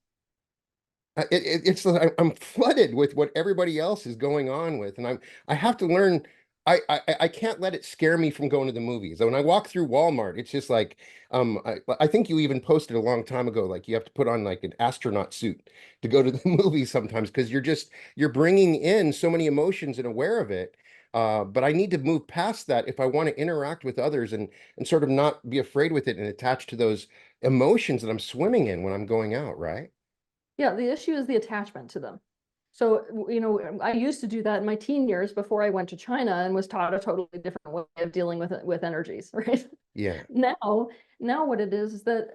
it's like I'm flooded with what everybody else is going on with, and I have to learn. I can't let it scare me from going to the movies. When I walk through Walmart, it's just like I think you even posted a long time ago, like you have to put on like an astronaut suit to go to the movies sometimes because you're bringing in so many emotions and aware of it. But I need to move past that if I want to interact with others and sort of not be afraid with it and attached to those emotions that I'm swimming in when I'm going out, right? Yeah, the issue is the attachment to them. So, I used to do that in my teen years before I went to China and was taught a totally different way of dealing with energies, right? Yeah. Now, now what it is that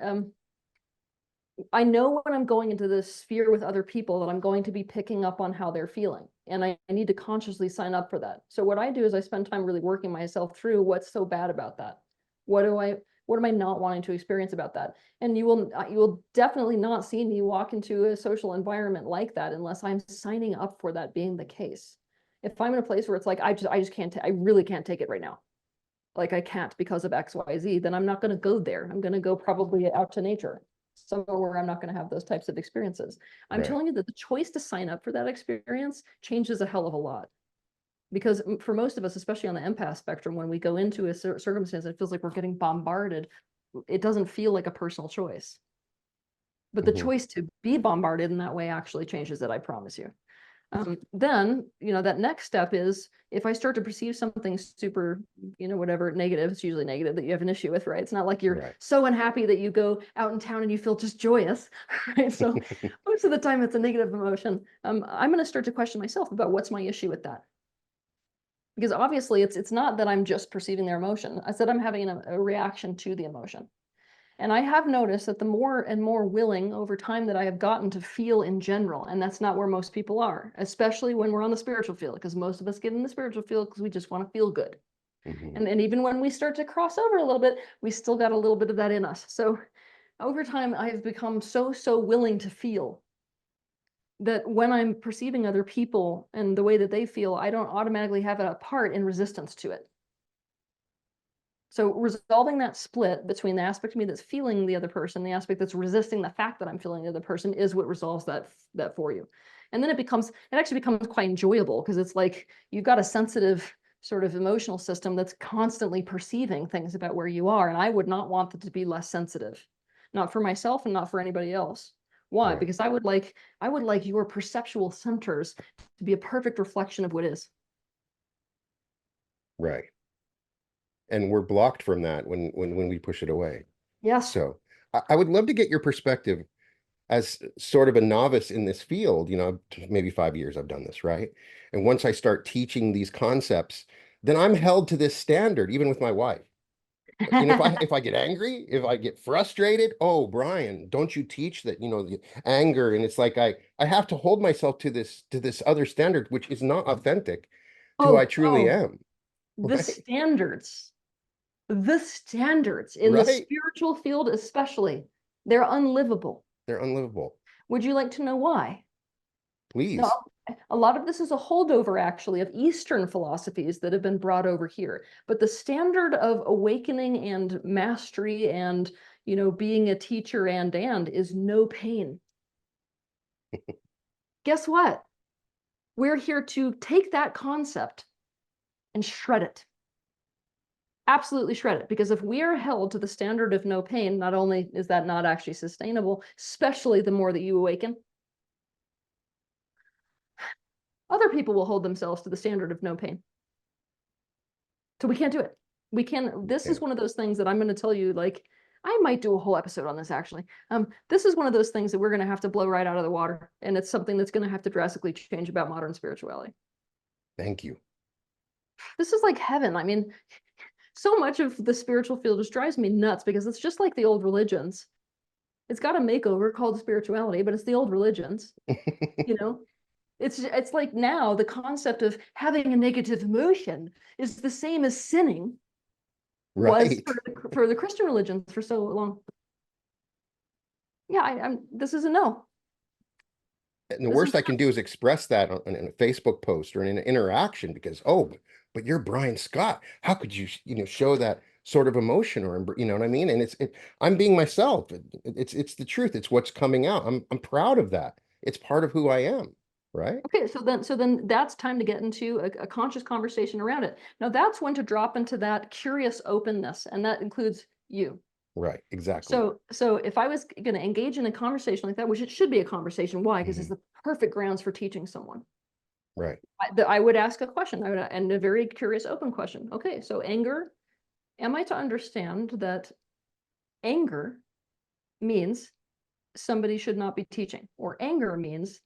I know when I'm going into this sphere with other people that I'm going to be picking up on how they're feeling. And I need to consciously sign up for that. So what I do is I spend time really working myself through what's so bad about that. What am I not wanting to experience about that? And you will definitely not see me walk into a social environment like that unless I'm signing up for that being the case. If I'm in a place where it's like I just can't I really can't take it right now. Like I can't because of XYZ, then I'm not going to go there. I'm going to go probably out to nature, somewhere where I'm not going to have those types of experiences. I'm Right. telling you that the choice to sign up for that experience changes a hell of a lot. Because for most of us, especially on the empath spectrum, when we go into a circumstance, it feels like we're getting bombarded. It doesn't feel like a personal choice. But the Hmm. choice to be bombarded in that way actually changes it, I promise you. Then, that next step is if I start to perceive something super, whatever negative, it's usually negative that you have an issue with, right? It's not like you're Right. so unhappy that you go out in town and you feel just joyous, right? So most of the time it's a negative emotion. I'm going to start to question myself about what's my issue with that. Because obviously it's not that I'm just perceiving their emotion. I said I'm having a reaction to the emotion. And I have noticed that the more and more willing over time that I have gotten to feel in general, and that's not where most people are, especially when we're on the spiritual field, because most of us get in the spiritual field because we just want to feel good. Hmm. And even when we start to cross over a little bit, we still got a little bit of that in us. So over time, I have become so willing to feel that when I'm perceiving other people and the way that they feel, I don't automatically have a part in resistance to it. So resolving that split between the aspect of me that's feeling the other person, the aspect that's resisting the fact that I'm feeling the other person is what resolves that for you. And then it actually becomes quite enjoyable because it's like you've got a sensitive sort of emotional system that's constantly perceiving things about where you are. And I would not want that to be less sensitive, not for myself and not for anybody else. Why? Right. Because I would like your perceptual centers to be a perfect reflection of what is. Right. And we're blocked from that when we push it away. Yes. So I would love to get your perspective as sort of a novice in this field. Maybe 5 years I've done this, right? And once I start teaching these concepts, then I'm held to this standard, even with my wife. And if I get angry, if I get frustrated, oh, Brian, don't you teach that, the anger? And it's like I have to hold myself to this other standard, which is not authentic to who I Oh, truly oh, am, the right? standards. The standards in the Right? spiritual field, especially, they're unlivable. They're unlivable. Would you like to know why? Please. Now, a lot of this is a holdover, actually, of Eastern philosophies that have been brought over here. But the standard of awakening and mastery and, being a teacher and is no pain. Guess what? We're here to take that concept and shred it. Absolutely shred it. Because if we are held to the standard of no pain, not only is that not actually sustainable, especially the more that you awaken, other people will hold themselves to the standard of no pain. So we can't do it. We can, this Yeah. is one of those things that I'm going to tell you, like, I might do a whole episode on this actually. This is one of those things that we're going to have to blow right out of the water. And it's something that's going to have to drastically change about modern spirituality. Thank you. This is like heaven. I mean, so much of the spiritual field just drives me nuts because it's just like the old religions. It's got a makeover called spirituality, but it's the old religions, you know? It's like now the concept of having a negative emotion is the same as sinning was Right. for the Christian religions for so long. Yeah, I'm this is a no. And the This is worst I can do is express that in a Facebook post or in an interaction because, oh, but you're Brian Scott. How could you, show that sort of emotion or, you know what I mean? And I'm being myself. It's the truth. It's what's coming out. I'm proud of that. It's part of who I am, right? okay. So then that's time to get into a conscious conversation around it. Now that's when to drop into that curious openness, and that includes you. Right. Exactly. So if I was going to engage in a conversation like that, which it should be a conversation, why? Because it's Mhm. the perfect grounds for teaching someone. Right. I would ask a question. And a very curious, open question. Okay, so anger. Am I to understand that anger means somebody should not be teaching, or anger means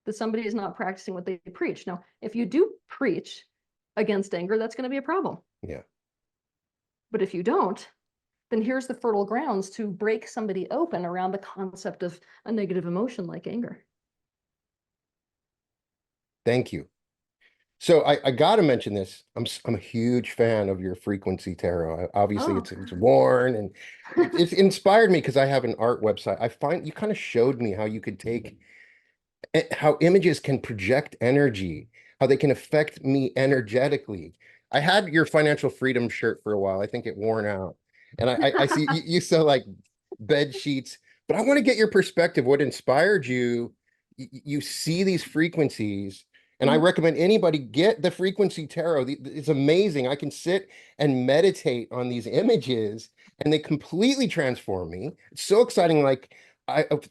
that somebody is not practicing what they preach? Now, if you do preach against anger, that's going to be a problem. Yeah. But if you don't, then here's the fertile grounds to break somebody open around the concept of a negative emotion like anger. Thank you. So I got to mention this. I'm a huge fan of your frequency tarot. Obviously, Oh, it's worn and it's inspired me because I have an art website. I find you kind of showed me how you could take how images can project energy, how they can affect me energetically. I had your financial freedom shirt for a while. I think it worn out. And I see you sell like bed sheets, but I want to get your perspective. What inspired you? You see these frequencies, and I mhm. recommend anybody get the frequency tarot. It's amazing. I can sit and meditate on these images, and they completely transform me. It's so exciting. Like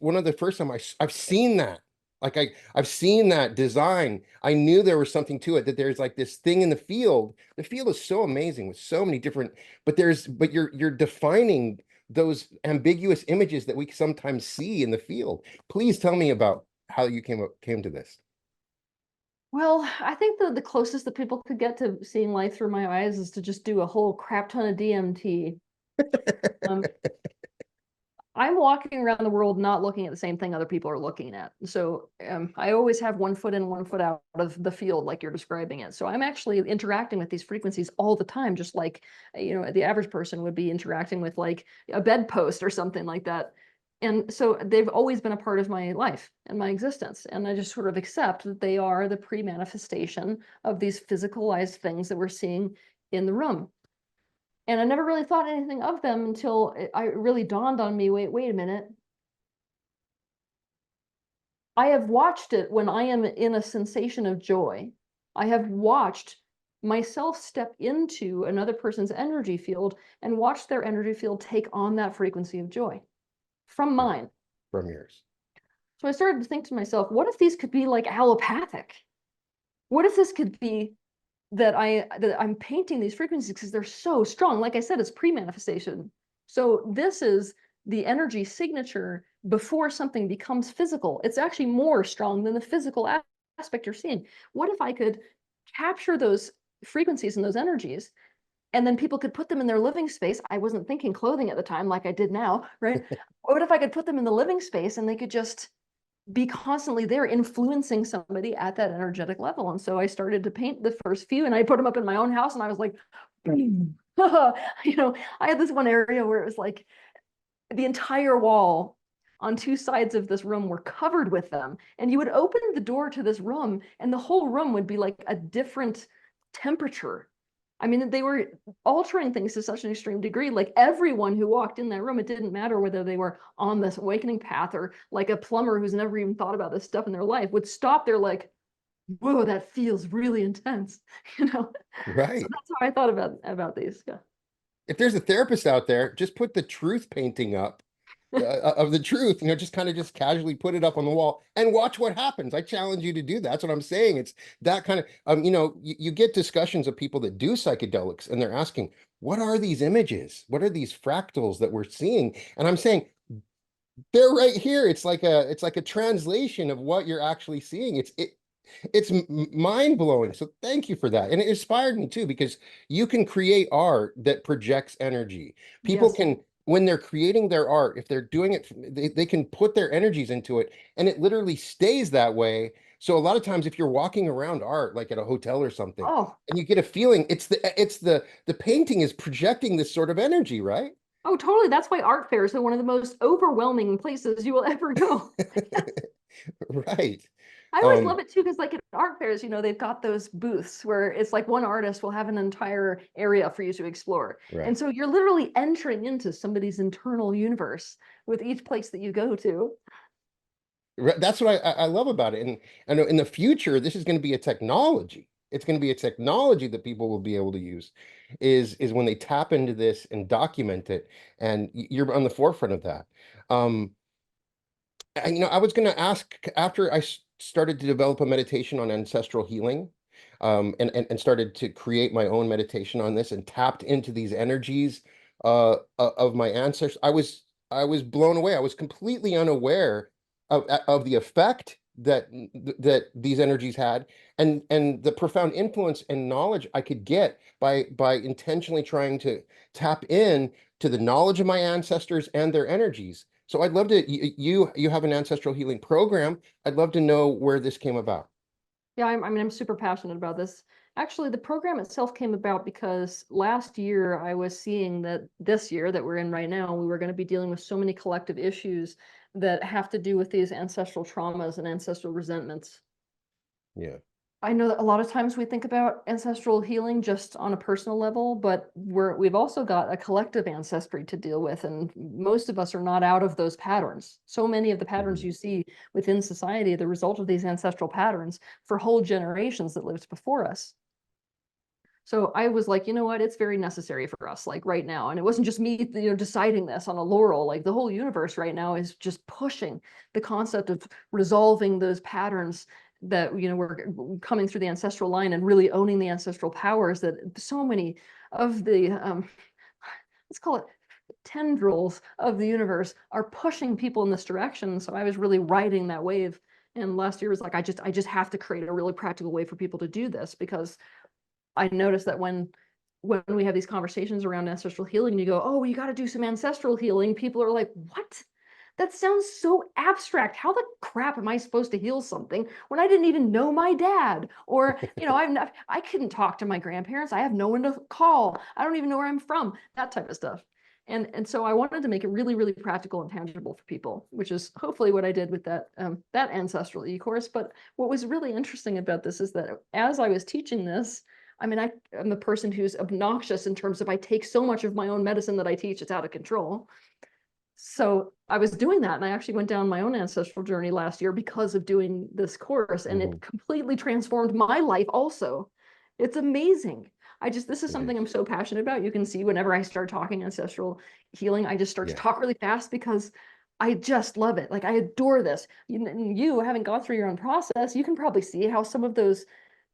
one of the first time I've seen that. Like I've seen that design. I knew there was something to it, that there's like this thing in the field. The field is so amazing with so many different, but you're defining those ambiguous images that we sometimes see in the field. Please tell me about how you came to this. Well, I think the closest that people could get to seeing life through my eyes is to just do a whole crap ton of DMT. Um, I'm walking around the world not looking at the same thing other people are looking at. So I always have one foot in, one foot out of the field, like you're describing it. So I'm actually interacting with these frequencies all the time, just like, the average person would be interacting with like a bedpost or something like that. And so they've always been a part of my life and my existence. And I just sort of accept that they are the pre-manifestation of these physicalized things that we're seeing in the room. And I never really thought anything of them until it really dawned on me, wait a minute. I have watched it when I am in a sensation of joy. I have watched myself step into another person's energy field and watch their energy field take on that frequency of joy from Right. mine. From yours. So I started to think to myself, what if these could be like allopathic? What if this could be that I'm painting these frequencies because they're so strong. Like I said, it's pre-manifestation. So this is the energy signature before something becomes physical. It's actually more strong than the physical aspect you're seeing. What if I could capture those frequencies and those energies, and then people could put them in their living space? I wasn't thinking clothing at the time like I did now, right? What if I could put them in the living space and they could just be constantly there influencing somebody at that energetic level? And so I started to paint the first few, and I put them up in my own house, and I was like, I had this one area where it was like the entire wall on two sides of this room were covered with them. And you would open the door to this room, and the whole room would be like a different temperature. I mean, they were altering things to such an extreme degree. Like everyone who walked in that room, it didn't matter whether they were on this awakening path or like a plumber who's never even thought about this stuff in their life, would stop there like, whoa, that feels really intense, you know? So Right. that's how I thought about these. Yeah. If there's a therapist out there, just put the truth painting up of the truth, just kind of just casually put it up on the wall and watch what happens. I challenge you to do that. That's what I'm saying. It's that kind of, you get discussions of people that do psychedelics and they're asking, what are these images? What are these fractals that we're seeing? And I'm saying, they're right here. It's like a translation of what you're actually seeing. It's mind blowing. So thank you for that. And it inspired me too, because you can create art that projects energy. People Yes. can, when they're creating their art, if they're doing it, they can put their energies into it and it literally stays that way. So a lot of times if you're walking around art, like at a hotel or something, Oh, and you get a feeling, the painting is projecting this sort of energy, right? oh, totally. That's why art fairs are one of the most overwhelming places you will ever go. Right. I always love Um, it too, because like at art fairs, they've got those booths where it's like one artist will have an entire area for you to explore. And right. so you're literally entering into somebody's internal universe with each place that you go to. That's what I love about it. And I know in the future, this is going to be a technology. It's going to be a technology that people will be able to use is when they tap into this and document it. And you're on the forefront of that. Um, I was going to ask after started to develop a meditation on ancestral healing, and started to create my own meditation on this and tapped into these energies of my ancestors. I was blown away. I was completely unaware of the effect that these energies had and the profound influence and knowledge I could get by intentionally trying to tap in to the knowledge of my ancestors and their energies. So I'd love to, you have an ancestral healing program. I'd love to know where this came about. Yeah, I'm super passionate about this. Actually, the program itself came about because last year I was seeing that this year that we're in right now, we were going to be dealing with so many collective issues that have to do with these ancestral traumas and ancestral resentments. Yeah. I know that a lot of times we think about ancestral healing just on a personal level, but we've also got a collective ancestry to deal with, and most of us are not out of those patterns. So many of the patterns Mhm. you see within society are the result of these ancestral patterns for whole generations that lived before us. So I was like, you know what? It's very necessary for us, like right now. And it wasn't just me, deciding this on a laurel. Like the whole universe right now is just pushing the concept of resolving those patterns that, we're coming through the ancestral line and really owning the ancestral powers that so many of the, let's call it tendrils of the universe are pushing people in this direction. So I was really riding that wave. And last year was like, I just have to create a really practical way for people to do this because I noticed that when we have these conversations around ancestral healing and you go, oh, you got to do some ancestral healing, people are like, what? That sounds so abstract. How the crap am I supposed to heal something when I didn't even know my dad? Or, I couldn't talk to my grandparents. I have no one to call. I don't even know where I'm from, that type of stuff. And so I wanted to make it really, really practical and tangible for people, which is hopefully what I did with that ancestral e-course. But what was really interesting about this is that as I was teaching this, I mean, I'm a person who's obnoxious in terms of I take so much of my own medicine that I teach, it's out of control. So I was doing that, and I actually went down my own ancestral journey last year because of doing this course, and it Mhm. completely transformed my life also. It's amazing. This is It something I'm is. so passionate about. You can see whenever I start talking ancestral healing, I just start to Yeah. talk really fast because I just love it. Like I adore this. You having gone through your own process, you can probably see how some of those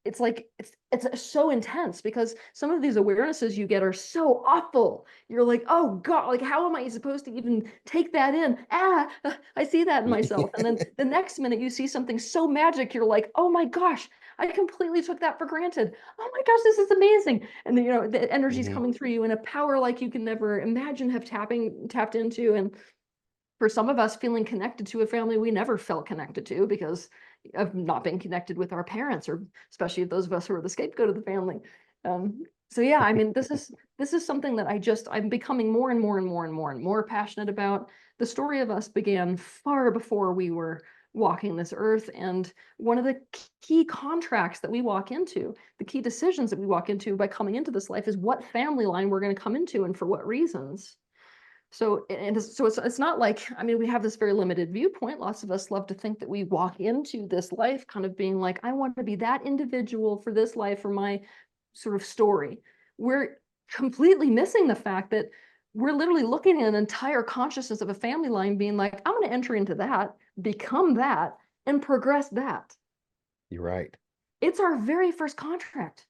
it's like it's so intense because some of these awarenesses you get are so awful. You're like, oh God, like how am I supposed to even take that in? I see that in myself. And then the next minute you see something so magic, you're like, oh my gosh, I completely took that for granted. Oh my gosh, this is amazing. And then the energy's Mhm. coming through you in a power like you can never imagine have tapped into. And for some of us feeling connected to a family we never felt connected to because of not being connected with our parents, or especially those of us who are the scapegoat of the family. So yeah, I mean, this is something that I'm becoming more and more and more and more and more passionate about. The story of us began far before we were walking this earth, and one of the key contracts that we walk into, the key decisions that we walk into by coming into this life, is what family line we're going to come into and for what reasons. So it's not like, I mean, we have this very limited viewpoint. Lots of us love to think that we walk into this life kind of being like, I want to be that individual for this life, for my sort of story. We're completely missing the fact that we're literally looking at an entire consciousness of a family line being like, I'm going to enter into that, become that, and progress that. You're right. It's our very first contract.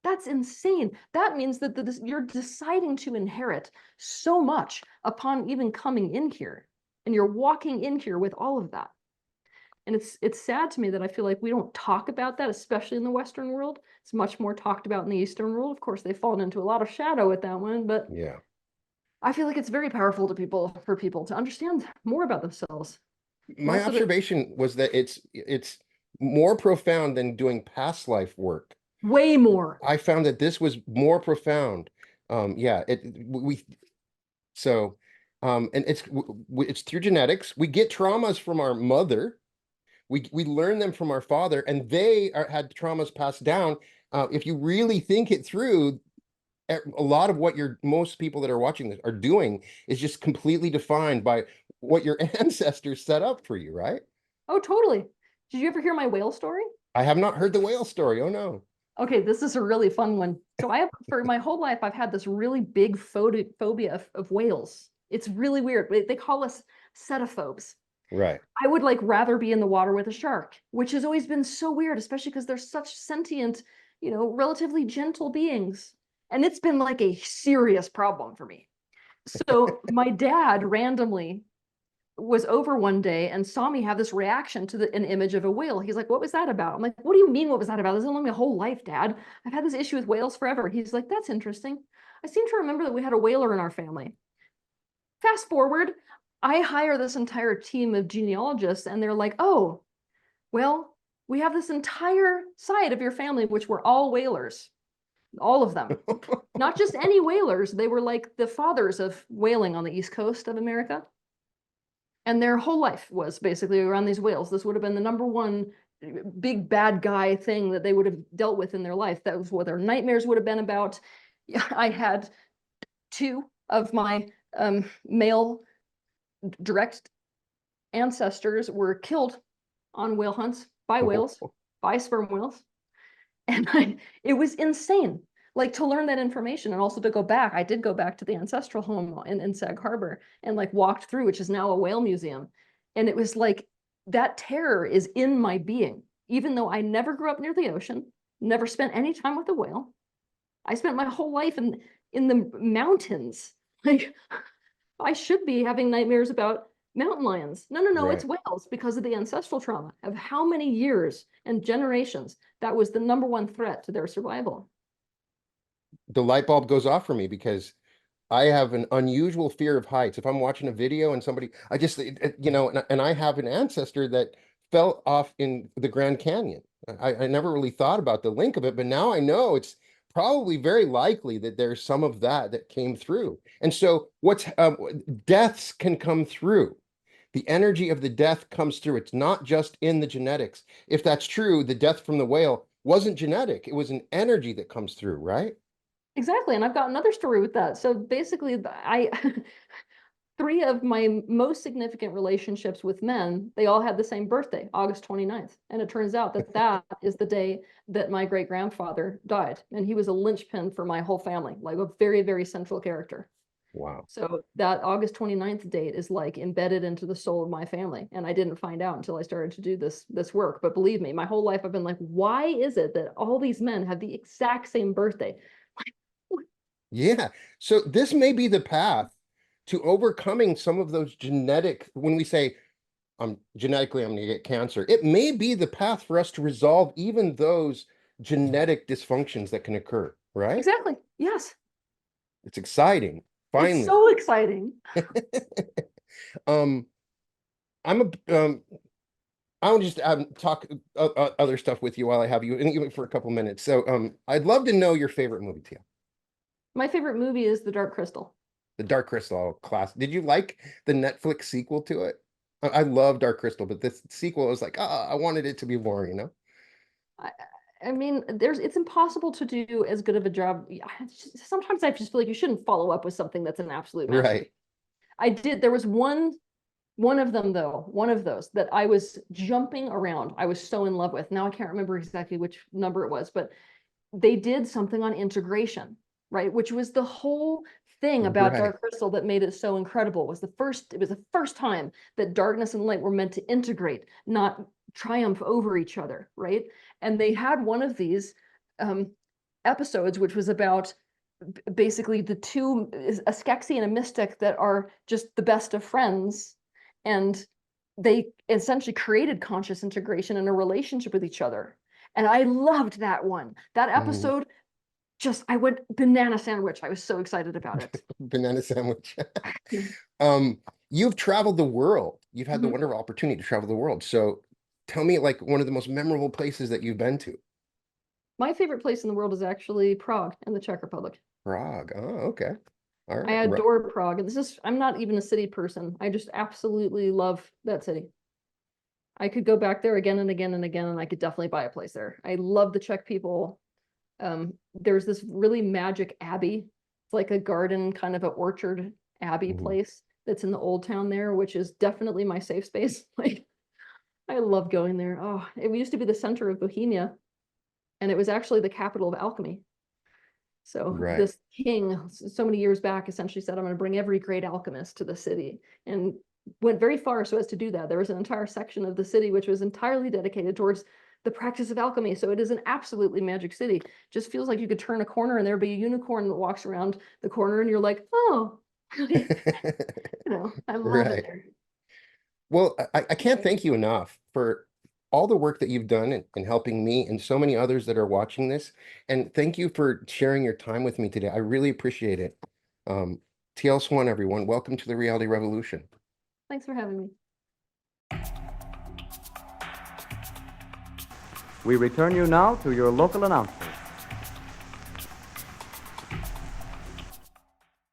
That's insane. That means that you're deciding to inherit so much upon even coming in here. And you're walking in here with all of that. And it's sad to me that I feel like we don't talk about that, especially in the Western world. It's much more talked about in the Eastern world. Of course, they've fallen into a lot of shadow with that one, but Yeah. I feel like it's very powerful to people for people to understand more about themselves. My Most of it, observation was that it's more profound than doing past life work. way more. I found that this was more profound. Yeah, we so and it's through genetics. We get traumas from our mother. We learn them from our father, and had traumas passed down. If you really think it through, a lot of what most people that are watching this are doing is just completely defined by what your ancestors set up for you, right? Oh, totally. Did you ever hear my whale story? I have not heard the whale story. Oh no. Okay, this is a really fun one. So I have, for my whole life, I've had this really big phobia of whales. It's really weird. They call us cetaphobes. Right. I would like rather be in the water with a shark, which has always been so weird, especially because they're such sentient, relatively gentle beings. And it's been like a serious problem for me. So my dad randomly was over one day and saw me have this reaction to an image of a whale. He's like, "What was that about?" I'm like, "What do you mean, what was that about? This has been my whole life, Dad. I've had this issue with whales forever." He's like, "That's interesting. I seem to remember that we had a whaler in our family." Fast forward, I hire this entire team of genealogists, and they're like, "Oh, well, we have this entire side of your family, which were all whalers, all of them. Not just any whalers, they were like the fathers of whaling on the East Coast of America. And their whole life was basically around these whales. This would have been the number one big bad guy thing that they would have dealt with in their life. That was what their nightmares would have been about. I had two of my male direct ancestors were killed on whale hunts by whales, by sperm whales. And it was insane. Like to learn that information and also to go back. I did go back to the ancestral home in Sag Harbor and like walked through, which is now a whale museum. And it was like that terror is in my being, even though I never grew up near the ocean, never spent any time with a whale. I spent my whole life in the mountains. Like I should be having nightmares about mountain lions. No, no, no, it's Right. whales because of the ancestral trauma of how many years and generations that was the number one threat to their survival. The light bulb goes off for me because I have an unusual fear of heights. If I'm watching a video and somebody, I just, and I have an ancestor that fell off in the Grand Canyon. I never really thought about the link of it, but now I know it's probably very likely that there's some of that came through. And so deaths can come through. The energy of the death comes through. It's not just in the genetics. If that's true, the death from the whale wasn't genetic. It was an energy that comes through, right? Exactly. And I've got another story with that. So basically, I three of my most significant relationships with men, they all had the same birthday, August 29th. And it turns out that that is the day that my great grandfather died. And he was a linchpin for my whole family, like a very, very central character. Wow. So that August 29th date is like embedded into the soul of my family. And I didn't find out until I started to do this work. But believe me, my whole life I've been like, why is it that all these men have the exact same birthday? Yeah. So this may be the path to overcoming some of those when we say I'm going to get cancer, it may be the path for us to resolve even those genetic dysfunctions that can occur, right? Exactly. Yes. It's exciting. It's Finally. so exciting. Um, I'm I'll just talk other stuff with you while I have you, and even for a couple minutes. So, I'd love to know your favorite movie, Teal. My favorite movie is The Dark Crystal. The Dark Crystal class. Did you like the Netflix sequel to it? I love Dark Crystal, but this sequel was like, I wanted it to be more, I, I mean, it's impossible to do as good of a job. Sometimes I just feel like you shouldn't follow up with something that's an absolute Right. masterpiece. I did. There was one of them though, one of those that I was jumping around. I was so in love with. Now I can't remember exactly which number it was, but they did something on integration, right? Which was the whole thing about Right. Dark Crystal that made it so incredible. It was the first time that darkness and light were meant to integrate, not triumph over each other, right? And they had one of these um, episodes, which was about basically the two, a Skeksis and a Mystic that are just the best of friends. And they essentially created conscious integration and a relationship with each other. And I loved that one. That Mhm. episode I went banana sandwich. I was so excited about it. Banana sandwich. Yeah. You've traveled the world. You've had the Mhm. wonderful opportunity to travel the world. So tell me like one of the most memorable places that you've been to. My favorite place in the world is actually Prague in the Czech Republic. Prague. Oh, okay. All I right. adore Prague. And I'm not even a city person. I just absolutely love that city. I could go back there again and again and again, and I could definitely buy a place there. I love the Czech people. There's this really magic abbey. It's like a garden, kind of an orchard abbey Mhm. place that's in the old town there, which is definitely my safe space. Like, I love going there. Oh, it used to be the center of Bohemia, and it was actually the capital of alchemy. So Right. this king, so many years back, essentially said, I'm going to bring every great alchemist to the city, and went very far so as to do that. There was an entire section of the city which was entirely dedicated towards the practice of alchemy. So it is an absolutely magic city. Just feels like you could turn a corner and there'd be a unicorn that walks around the corner, and you're like, oh, I love it Right. there. Well, I can't thank you enough for all the work that you've done in helping me and so many others that are watching this. And thank you for sharing your time with me today. I really appreciate it. Um, Teal Swan, everyone. Welcome to the Reality Revolution. Thanks for having me. We return you now to your local announcer.